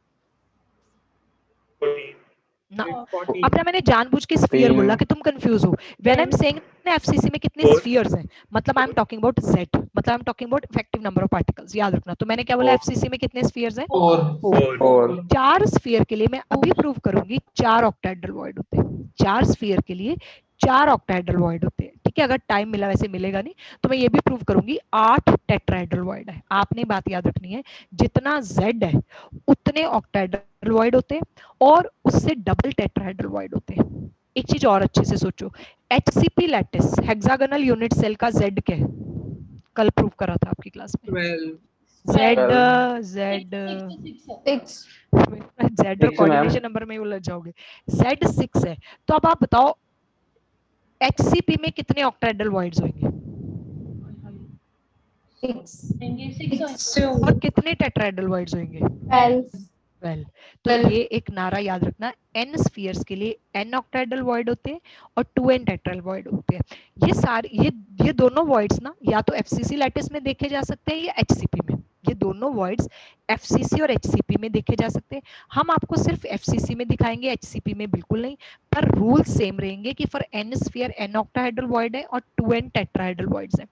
ना? अब ना मैंने जानबूझ के स्फीयर बोला कि तुम कंफ्यूज हो। व्हेन आई एम सेइंग ना एफसीसी में कितने स्फीयर्स हैं, मतलब I am talking about z, मतलब I am talking about effective number of particles, याद रखना। तो मैंने क्या बोला, एफसीसी में कितने स्फीयर्स हैं? 4। 4 स्फीयर के लिए मैं अभी प्रूव करूंगी 4 ऑक्टाहेड्रल वॉइड होते हैं। 4 स्फीयर के लिए 4 ऑक्टाहेड्रल वॉइड होते हैं। ठीक है, अगर टाइम मिला, वैसे मिलेगा नहीं, तो मैं ये भी प्रूव करूंगी 8 टेट्राहेड्रल वॉइड है। आपने बात याद रखनी है, जितना z है उतने ऑक्टाहेड्रल वॉइड होते हैं और उससे डबल टेट्राहेड्रल वॉइड होते हैं। एक चीज और अच्छे से सोचो, HCP lattice hexagonal unit cell का z क्या है? कल प्रूव करा था आपकी क्लास में। z और कोऑर्डिनेशन नंबर में उलझ जाओगे। z 6 है, तो अब आप बताओ एचसीपी में कितने ऑक्टाहेड्रल वॉइड्स होंगे? 6 और कितने टेट्राहेड्रल वॉइड्स होंगे? 12। तो ये एक नारा याद रखना, n स्फीयर्स के लिए n ऑक्टाहेड्रल वॉइड होते हैं और 2n टेट्राहेड्रल वॉइड होते हैं। ये सारे ये दोनों वॉइड्स ना या तो एफसीसी लैटिस में देखे जा सकते हैं या एचसीपी में। ये दोनों वॉइड्स एफसीसी और एचसीपी में देखे जा सकते हैं। हम आपको सिर्फ एफसीसी में दिखाएंगे, एचसीपी में बिल्कुल नहीं, पर रूल सेम रहेंगे कि for n sphere n octahedral void है और 2n टेट्राहेड्रल वॉइड्स हैं।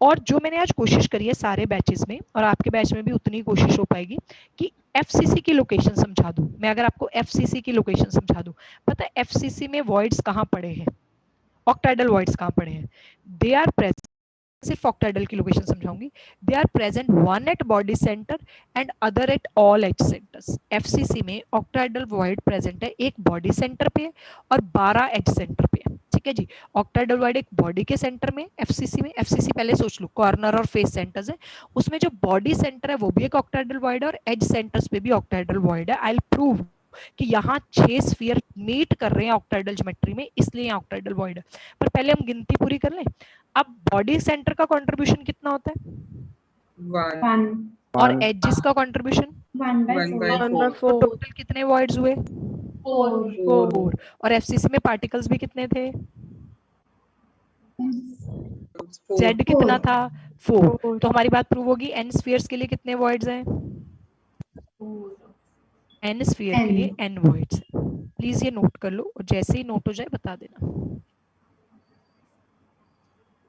और जो मैंने आज कोशिश करी है सारे बैचेस में, और आपके बैच में भी उतनी कोशिश हो पाएगी कि एफसीसी की लोकेशन समझा दूं। मैं अगर आपको एफसीसी की लोकेशन समझा दूं, पता है एफसीसी में वॉइड्स कहां पड़े हैं, ऑक्टाहेड्रल वॉइड्स कहां पड़े हैं? दे आर प्रेजेंट, सिर्फ ऑक्टाहेड्रल की लोकेशन समझाऊंगी, they are present one at body centre and other at all edge centres. FCC में ऑक्टाहेड्रल वॉइड प्रेजेंट है, एक बॉडी सेंटर पे और 12 एज सेंटर पे है। ठीक है जी, ऑक्टाहेड्रल वॉइड एक बॉडी के सेंटर में, एफसीसी में, एफसीसी पहले सोच लो कॉर्नर और फेस सेंटर्स है, उसमें जो बॉडी सेंटर है वो भी एक ऑक्टाहेड्रल वॉइड है और एज सेंटर्स पे भी ऑक्टाहेड्रल वॉइड है। आई विल प्रूव कि यहाँ 6 स्फीयर मीट कर रहे हैं ऑक्टाहेड्रल ज्योमेट्री में, इसलिए यहाँ ऑक्टाहेड्रल वॉइड है। पर पहले हम गिनती पूरी कर लें। अब बॉडी सेंटर का कंट्रीब्यूशन कितना होता है? 1। और एजेस का कंट्रीब्यूशन 1/4। तो टोटल कितने वॉइड्स हुए? 4। और एफसीसी में पार्टिकल्स भी कितने थे? z कितना था? 4। तो हमारी बात प्रूव होगी, n स्फीयर्स के लिए कितने वॉइड्स हैं? n स्फीयर के लिए n वॉइड्स। प्लीज ये नोट कर लो और जैसे ही नोट हो जाए बता देना।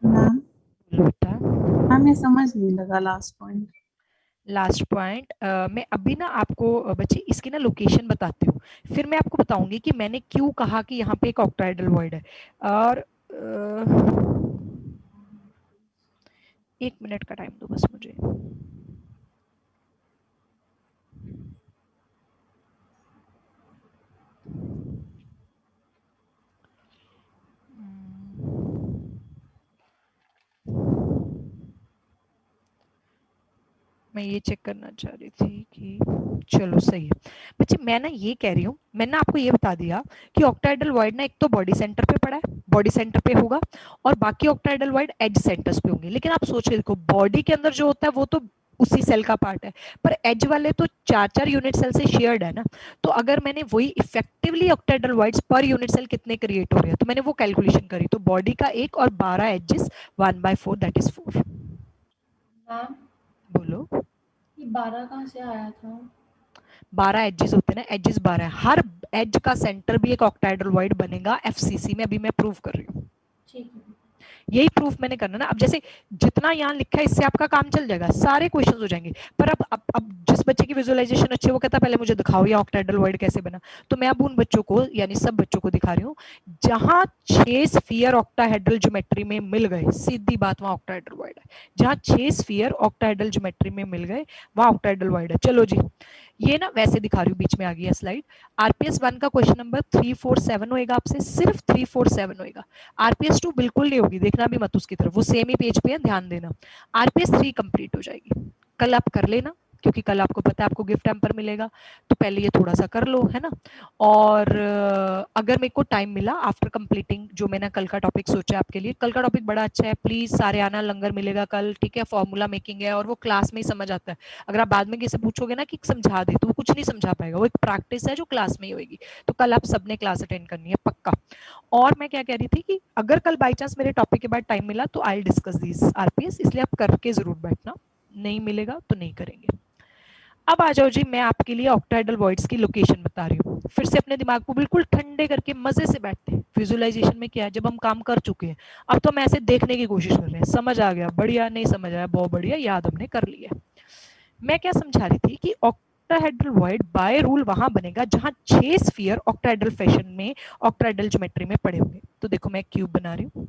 मैम बेटा मैम ये समझ नहीं लगा लास्ट पॉइंट। लास्ट पॉइंट मैं अभी ना आपको बच्चे इसकी ना लोकेशन बताती हूँ, फिर मैं आपको बताऊंगी कि मैंने क्यों कहा कि यहाँ पे एक ऑक्टाहेड्रल वॉइड है। और 1 मिनट का टाइम दो बस मुझे। मैं ये चेक करना चाह रही थी कि चलो सही है बच्चे। मैं ना ये कह रही हूँ, मैंने आपको ये बता दिया कि ऑक्टाहेड्रल वॉइड ना एक तो बॉडी सेंटर पे पड़ा है, बॉडी सेंटर पे होगा, और बाकी ऑक्टाहेड्रल वॉइड एज सेंटर्स पे होंगे। लेकिन आप सोच के देखो, बॉडी के अंदर जो होता है वो तो उसी सेल का पार्ट है, पर एज वाले तो 4-4 यूनिट सेल से शेयर्ड है ना। तो अगर मैंने वही effectively octahedral voids per unit cell कितने क्रिएट हो रहे हैं, तो मैंने वो कैलकुलेशन करी, तो बॉडी का 1 और 12 एजेस 1/4 दैट इज 4। मैम बोलो ये 12 कहाँ से आया था? 12 एजेस होते हैं ना, एजेस 12 है, हर एज का सेंटर भी एक ऑक्टाहेड्रल वॉइड बनेगा एफसीसी में। अभी मैं प्रूव कर रही हूँ, ठीक है। यही प्रूफ मैंने करना ना। अब जैसे जितना यहाँ लिखा है इससे आपका काम चल जाएगा, सारे क्वेश्चंस हो जाएंगे। पर अब जिस बच्चे की विजुअलाइजेशन अच्छी है वो कहता है पहले मुझे दिखाओ ये ऑक्टाहेड्रल वॉइड कैसे बना। तो मैं अब उन बच्चों को यानी सब बच्चों को दिखा रही हूँ जहां 6 स्फीयर ऑक्टाहेड्रल ज्योमेट्री में मिल गए, सीधी बात वहां ऑक्टाहेड्रल वॉइड है। जहां 6 स्फीयर ऑक्टाहेड्रल ज्योमेट्री में मिल गए वहां ऑक्टाहेड्रल वॉइड है। चलो जी, ये ना वैसे दिखा रही हूँ, बीच में आ गई है स्लाइड। आरपीएस 1 का क्वेश्चन नंबर 347 होएगा आपसे, सिर्फ 347 होएगा। आरपीएस 2 बिल्कुल नहीं होगी, देखना भी मत उसकी तरफ, वो सेम ही पेज पे है, ध्यान देना। आरपीएस 3 कंप्लीट हो जाएगी, कल आप कर लेना, क्योंकि कल आपको पता है आपको गिफ्ट हैम्पर मिलेगा, तो पहले ये थोड़ा सा कर लो, है ना। और अगर मेरे को टाइम मिला आफ्टर कंप्लीटिंग जो मैंने कल का टॉपिक सोचा आपके लिए, कल का टॉपिक बड़ा अच्छा है, प्लीज सारे आना, लंगर मिलेगा कल, ठीक है। फॉर्मूला मेकिंग है और वो क्लास में ही समझ आता है। अगर आप बाद में किसी पूछोगे ना कि समझा दे, तो वो कुछ नहीं समझा पाएगा, वो एक प्रैक्टिस है जो क्लास में ही होगी। तो कल आप सबने क्लास अटेंड करनी है पक्का। और मैं क्या कह रही थी कि अगर कल बाई चांस मेरे टॉपिक के बाद टाइम मिला तो आई डिस्कस दिस आरपीएस, इसलिए आप करके जरूर बैठना, नहीं मिलेगा तो नहीं करेंगे। अब आ जाओ जी, मैं आपके लिए ऑक्टाहेड्रल वॉइड्स की लोकेशन बता रही हूँ। फिर से अपने दिमाग को बिल्कुल ठंडे करके मजे से बैठते हैं। विजुअलाइजेशन में क्या है, जब हम काम कर चुके हैं अब तो हम ऐसे देखने की कोशिश कर रहे हैं, समझ आ गया बढ़िया, नहीं समझ आया बहुत बढ़िया, याद हमने कर लिया। मैं क्या समझा रही थी कि ऑक्टाहेड्रल वॉइड बाय रूल वहां बनेगा जहां 6 स्फीयर ऑक्टाहेड्रल फैशन में ऑक्टाहेड्रल ज्योमेट्री में पड़े होंगे। तो देखो मैं क्यूब बना रही हूँ,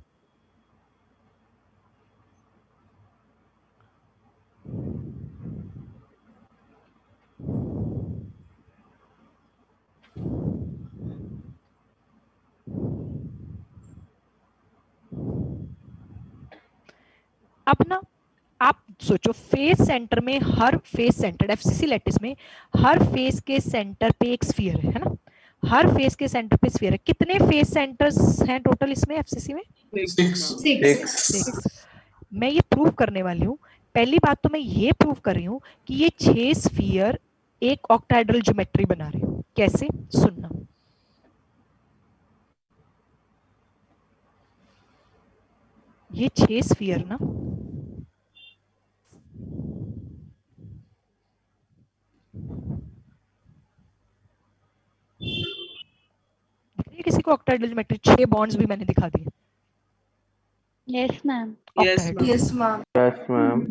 अब ना आप सोचो फेस सेंटर में, हर फेस सेंटर एफसीसी लैटिस में हर फेस के सेंटर पे एक स्फीयर है ना, हर फेस के सेंटर पे स्फीयर है। कितने फेस सेंटर्स हैं टोटल इसमें एफसीसी में? 6। मैं ये प्रूव करने वाली हूँ। पहली बात तो मैं ये प्रूव कर रही हूँ कि ये 6 स्फीयर एक ऑक्टाहेड्रल ज्योमेट्री बना रहे हैं। कैसे, सुनना। ये 6 स्फीयर ना किसी को ऑक्टाहेड्रल ज्योमेट्री, 6 बॉन्ड्स भी मैंने दिखा दिए। Yes ma'am. Yes ma'am.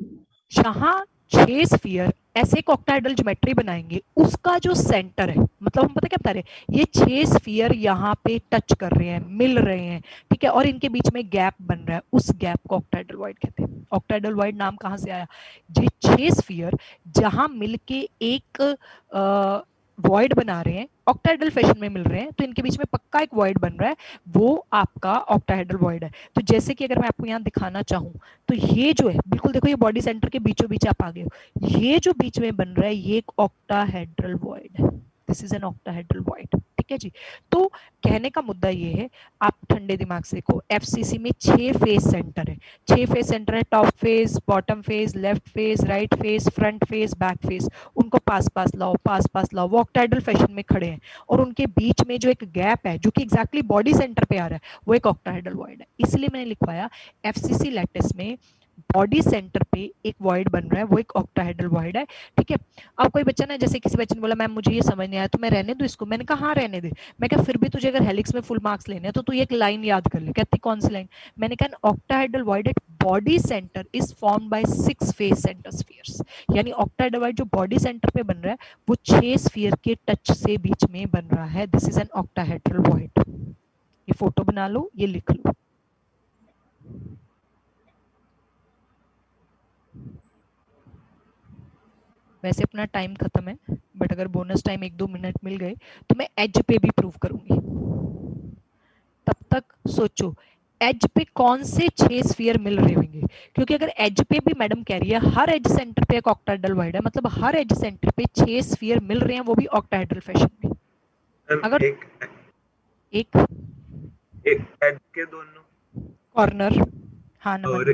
जहां 6 स्फीयर ऐसे एक ऑक्टाहेड्रल ज्योमेट्री बनाएंगे, उसका जो सेंटर है, मतलब हम पता क्या बता रहे हैं, ये 6 स्फीयर यहाँ पे टच कर रहे हैं, मिल रहे हैं, ठीक है, और इनके बीच में गैप बन रहा है, उस गैप को ऑक्टाहेड्रल वॉइड कहते हैं। ऑक्टाहेड्रल वॉइड नाम कहाँ से आया? ये 6 स्फीयर जहां मिलके एक वॉइड बना रहे हैं, ऑक्टाहेड्रल फैशन में मिल रहे हैं, तो इनके बीच में पक्का एक वॉइड बन रहा है, वो आपका ऑक्टाहेड्रल वॉइड है। तो जैसे कि अगर मैं आपको यहाँ दिखाना चाहूँ तो ये जो है, बिल्कुल देखो, ये बॉडी सेंटर के बीचों बीच आप आ गए हो, ये जो बीच में बन रहा है ये एक ऑक्टाहेड्रल वॉइड है। This is an octahedral void, ठीक है जी। तो कहने का मुद्दा ये है, आप ठंडे दिमाग से देखो, एफसीसी में 6 फेस सेंटर है, 6 फेस सेंटर है, top face, bottom face, left face, right face, front face, back face, उनको पास पास लाओ, पास पास लाओ, वो ऑक्टाहेड्रल फैशन में खड़े हैं, और उनके बीच में जो एक गैप है जो कि एग्जैक्टली बॉडी सेंटर पे आ रहा है, वो एक ऑक्टाहेड्रल वॉइड है। इसलिए मैंने लिखवाया एफसीसी लैटिस में बॉडी सेंटर पे एक वॉइड बन रहा है, वो एक ऑक्टाहेड्रल वॉइड है, ठीक है। अब कोई बच्चा ना, जैसे किसी बच्चे ने बोला मैम मुझे ये समझ नहीं आया तो मैं रहने दूं इसको, मैंने कहा हाँ रहने दे। मैं कहा फिर भी तुझे अगर हेलिक्स में फुल मार्क्स लेने हैं तो तू एक लाइन याद कर ले। कहती कौन सी लाइन? मैंने कहा octahedral void at body center is formed by 6 face center spheres, यानी ऑक्टाहेड्रल वॉइड जो बॉडी सेंटर पे बन रहा है वो 6 स्फीयर के टच से बीच में बन रहा है। This is an octahedral void. ये फोटो बना लो, ये लिख लो। वैसे अपना टाइम खत्म है, बट अगर बोनस टाइम 1-2 मिनट मिल गए तो मैं एज पे भी प्रूव करूंगी। तब तक सोचो एज पे कौन से 6 स्फीयर मिल रहे होंगे, क्योंकि अगर एज पे भी मैडम कह रही है हर एज सेंटर पे एक ऑक्टाहेड्रल वॉइड है, मतलब हर एज सेंटर पे 6 स्फीयर मिल रहे हैं, वो भी ऑक्टाहेड्रल फैशन में। अगर एक एज के दोनों कॉर्नर, हाँ नमन, और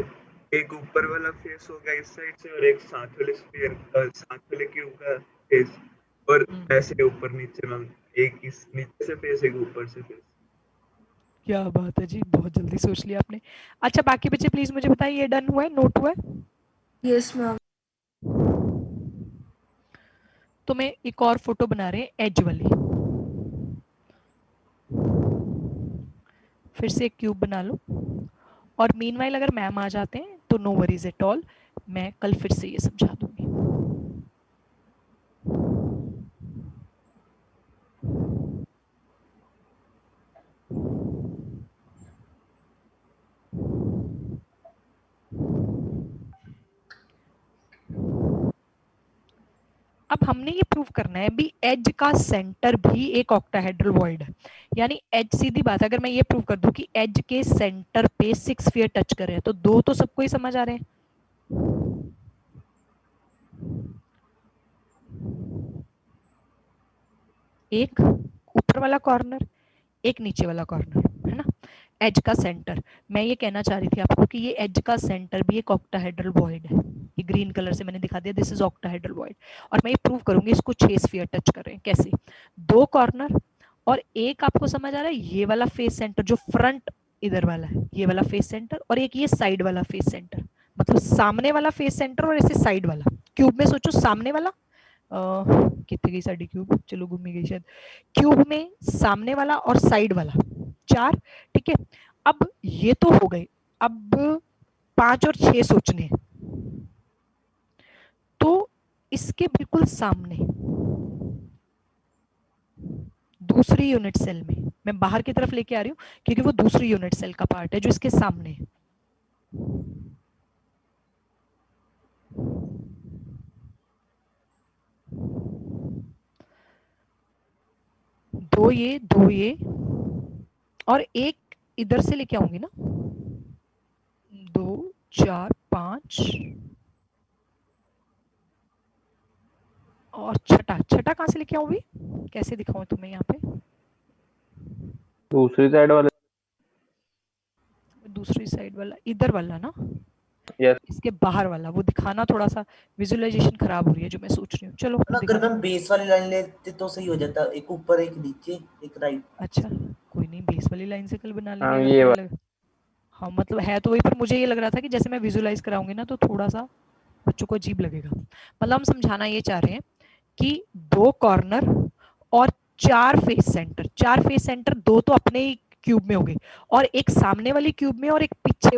एक ऊपर वाला फेस होगा इस साइड से और एक साथ वाले स्फीयर साथ वाले क्यूब का फेस, और ऐसे ऊपर नीचे मैम एक इस नीचे से फेस एक ऊपर से फेस। क्या बात है जी, बहुत जल्दी सोच लिया आपने। अच्छा बाकी बच्चे प्लीज मुझे बताइए ये डन हुआ है, नोट हुआ है? Yes ma'am. तो मैं एक और फोटो बना रहे हैं एज वाली, फिर से एक क्यूब बना लो। और मीनवाइल अगर मैम आ जाते हैं तो नो वरीज एट ऑल, मैं कल फिर से ये समझा दूंगी। अब हमने ये प्रूव करना है भी एज का सेंटर भी एक ऑक्टाहेड्रल वॉइड है, यानी एज, सीधी बात है, अगर मैं ये प्रूव कर दूं कि एज के सेंटर पे 6 स्फीयर टच कर रहे हैं तो 2 तो सबको ही समझ आ रहे हैं। एक ऊपर वाला कॉर्नर, एक नीचे वाला कॉर्नर, है ना, एज का सेंटर। मैं ये कहना चाह रही थी आपको कि ये एज का सेंटर भी एक ऑक्टाहेड्रल वॉइड है। ये ग्रीन कलर से मैंने दिखा दिया, दिस इज ऑक्टाहेड्रल वॉइड। और मैं ये प्रूव करूंगी इसको 6 स्फीयर टच कर रहे हैं। कैसे? 2 कॉर्नर और एक, आपको समझ आ रहा है, ये वाला फेस सेंटर जो फ्रंट इधर वाला है, ये वाला फेस सेंटर, और एक ये साइड वाला फेस सेंटर, मतलब सामने वाला फेस सेंटर और ऐसे साइड वाला। क्यूब में सोचो, सामने वाला कितनी गई साड़ी क्यूब, चलो घूमी गई शायद। क्यूब में सामने वाला और साइड वाला 4, ठीक है। अब ये तो हो गए, अब 5 और 6 सोचने हैं। तो इसके बिल्कुल सामने दूसरी यूनिट सेल में, मैं बाहर की तरफ लेके आ रही हूँ क्योंकि वो दूसरी यूनिट सेल का पार्ट है जो इसके सामने है। दो ये और एक इधर से लेके आऊंगी ना, 2 4 5 और छठा कहाँ से लेके आऊं भी, कैसे दिखाऊं तुम्हें यहाँ पे? दूसरी साइड वाले, दूसरी साइड वाला, इधर वाला ना, यस। इसके बाहर वाला, वो दिखाना थोड़ा सा विजुअलाइजेशन खराब हो रही है जो मैं सोच रही हूँ। चलो अगर हम बेस वाली लाइन लेते तो सही हो जाता, एक ऊपर एक नीचे एक राइट। अच्छा कोई नहीं, बेस वाली लाइन से कल बना लेंगे। हाँ, ये हाँ मतलब है तो वही, पर मुझे ये लग रहा था कि जैसे मैं विजुअलाइज कराऊंगी ना तो थोड़ा सा बच्चों को अजीब लगेगा। मतलब हम समझाना ये चाह रहे हैं कि 2 कॉर्नर और 4 फेस सेंटर, 4 फेस सेंटर, 2 तो अपने ही क्यूब में हो गए और एक सामने वाली क्यूब में और एक पीछे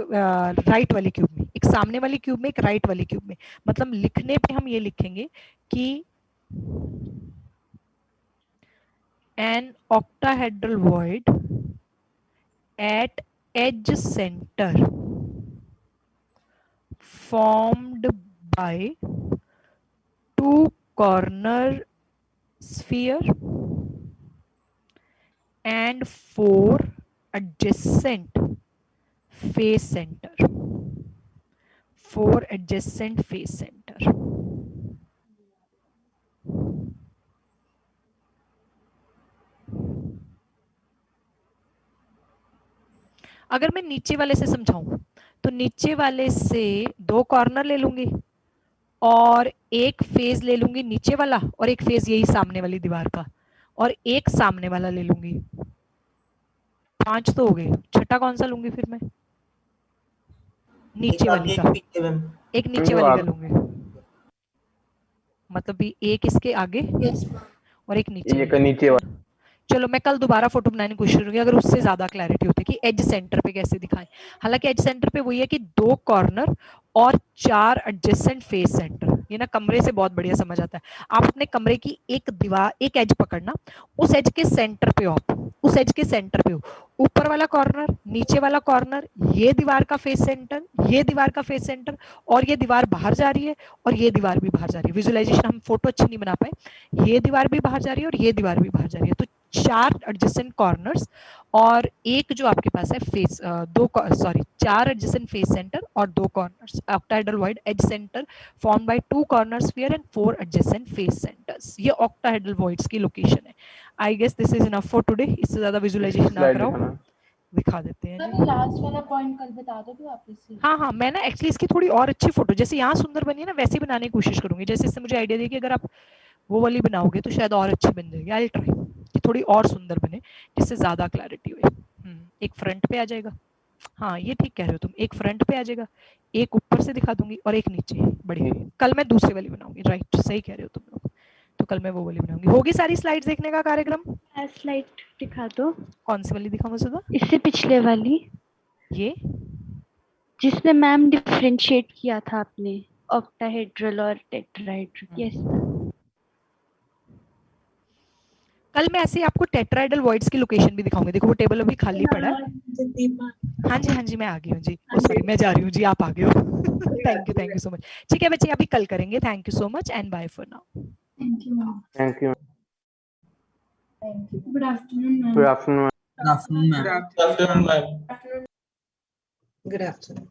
राइट वाली क्यूब में, एक सामने वाली क्यूब में एक राइट वाली क्यूब में। मतलब लिखने पे हम ये लिखेंगे कि an octahedral void at edge center formed by 2 corner sphere and 4 adjacent face center, 4 adjacent face center। अगर मैं नीचे वाले से समझाऊं तो नीचे वाले से 2 कॉर्नर ले लूंगी और एक फेज ले लूंगी नीचे वाला और एक फेज यही सामने वाली दीवार का और एक सामने वाला ले लूंगी। 5 तो हो गए, छठा कौन सा लूंगी फिर मैं? नीचे वाली एक का, पीछे मैम। एक नीचे वाली का लूंगी, मतलब भी एक इसके आगे और एक नीचे ये वाली। नीचे वाला। चलो मैं कल दोबारा फोटो बनाने की कोशिश करूंगी, अगर उससे ज्यादा क्लैरिटी होती है कि एज सेंटर पे कैसे दिखाएं। हालांकि एज सेंटर पे वही है कि 2 कॉर्नर और 4 एडजेसेंट फेस सेंटर, ये ना कमरे से बहुत बढ़िया समझ आता है। आप अपने कमरे की एक दीवार, एक एज पकड़ना, उस एज के सेंटर पे हो आप, उस एज के सेंटर पे हो, ऊपर वाला कॉर्नर, नीचे वाला कॉर्नर, ये दीवार का फेस सेंटर, ये दीवार का फेस सेंटर, और ये दीवार बाहर जा रही है और ये दीवार भी बाहर जा रही है। विजुअलाइजेशन हम फोटो अच्छी नहीं बना पाए, ये दीवार भी बाहर जा रही है और ये दीवार भी बाहर जा रही है। तो 4 एडजेसेंट कॉर्नर्स और एक जो आपके पास है फेस, 4 एडजेसेंट फेस सेंटर और 2 corners, octahedral void edge center formed by 2 corner sphere and 4 adjacent face centers. ये ऑक्टाहेड्रल वॉइड्स की लोकेशन है। I guess this is enough for today. इससे ज्यादा विजुअलाइजेशन ना कराओ, दिखा देते हैं। मैम लास्ट वाला पॉइंट कल बता दोगे वापस से? हाँ, मैं ना एक्चुअली इसकी थोड़ी और अच्छी फोटो, जैसे यहाँ सुंदर बनी है ना, वैसी बनाने की कोशिश करूंगी। जैसे इससे मुझे आइडिया दिया कि अगर आप वो वाली बनाओगे तो शायद और अच्छी बन जाएगी। आई विल ट्राई कि थोड़ी और सुंदर बने, जिससे ज्यादा क्लैरिटी हो। एक फ्रंट पे आ जाएगा, हाँ ये ठीक कह रहे हो तुम, एक फ्रंट पे आ जाएगा, एक ऊपर से दिखा दूंगी और एक नीचे बड़ी। कल मैं दूसरी वाली बनाऊंगी, राइट, सही कह रहे हो तुम लोग। तो कल मैं वो वाली बनाऊंगी। होगी सारी स्लाइड्स देखने का कार्यक्रम? स्लाइड दिखा दो। कौन सी वाली दिखाऊं सुधा? इससे पिछले वाली, ये जिसमें मैम डिफरेंशिएट किया था आपने ऑक्टाहेड्रल और टेट्राहेड्रल। यस कल मैं ऐसे आपको टेट्राहेड्रल वॉइड्स की लोकेशन भी दिखाऊंगी। देखो वो टेबल अभी खाली पड़ा है। हाँ जी मैं आ गई हूँ जी। सॉरी मैं जा रही हूँ जी, आप आ गए हो। Thank you so much. ठीक है बच्चे, अभी कल करेंगे। Thank you so much and bye for now. Thank you. Good afternoon ma'am. Good afternoon, ma'am. Good afternoon, ma'am. Good afternoon.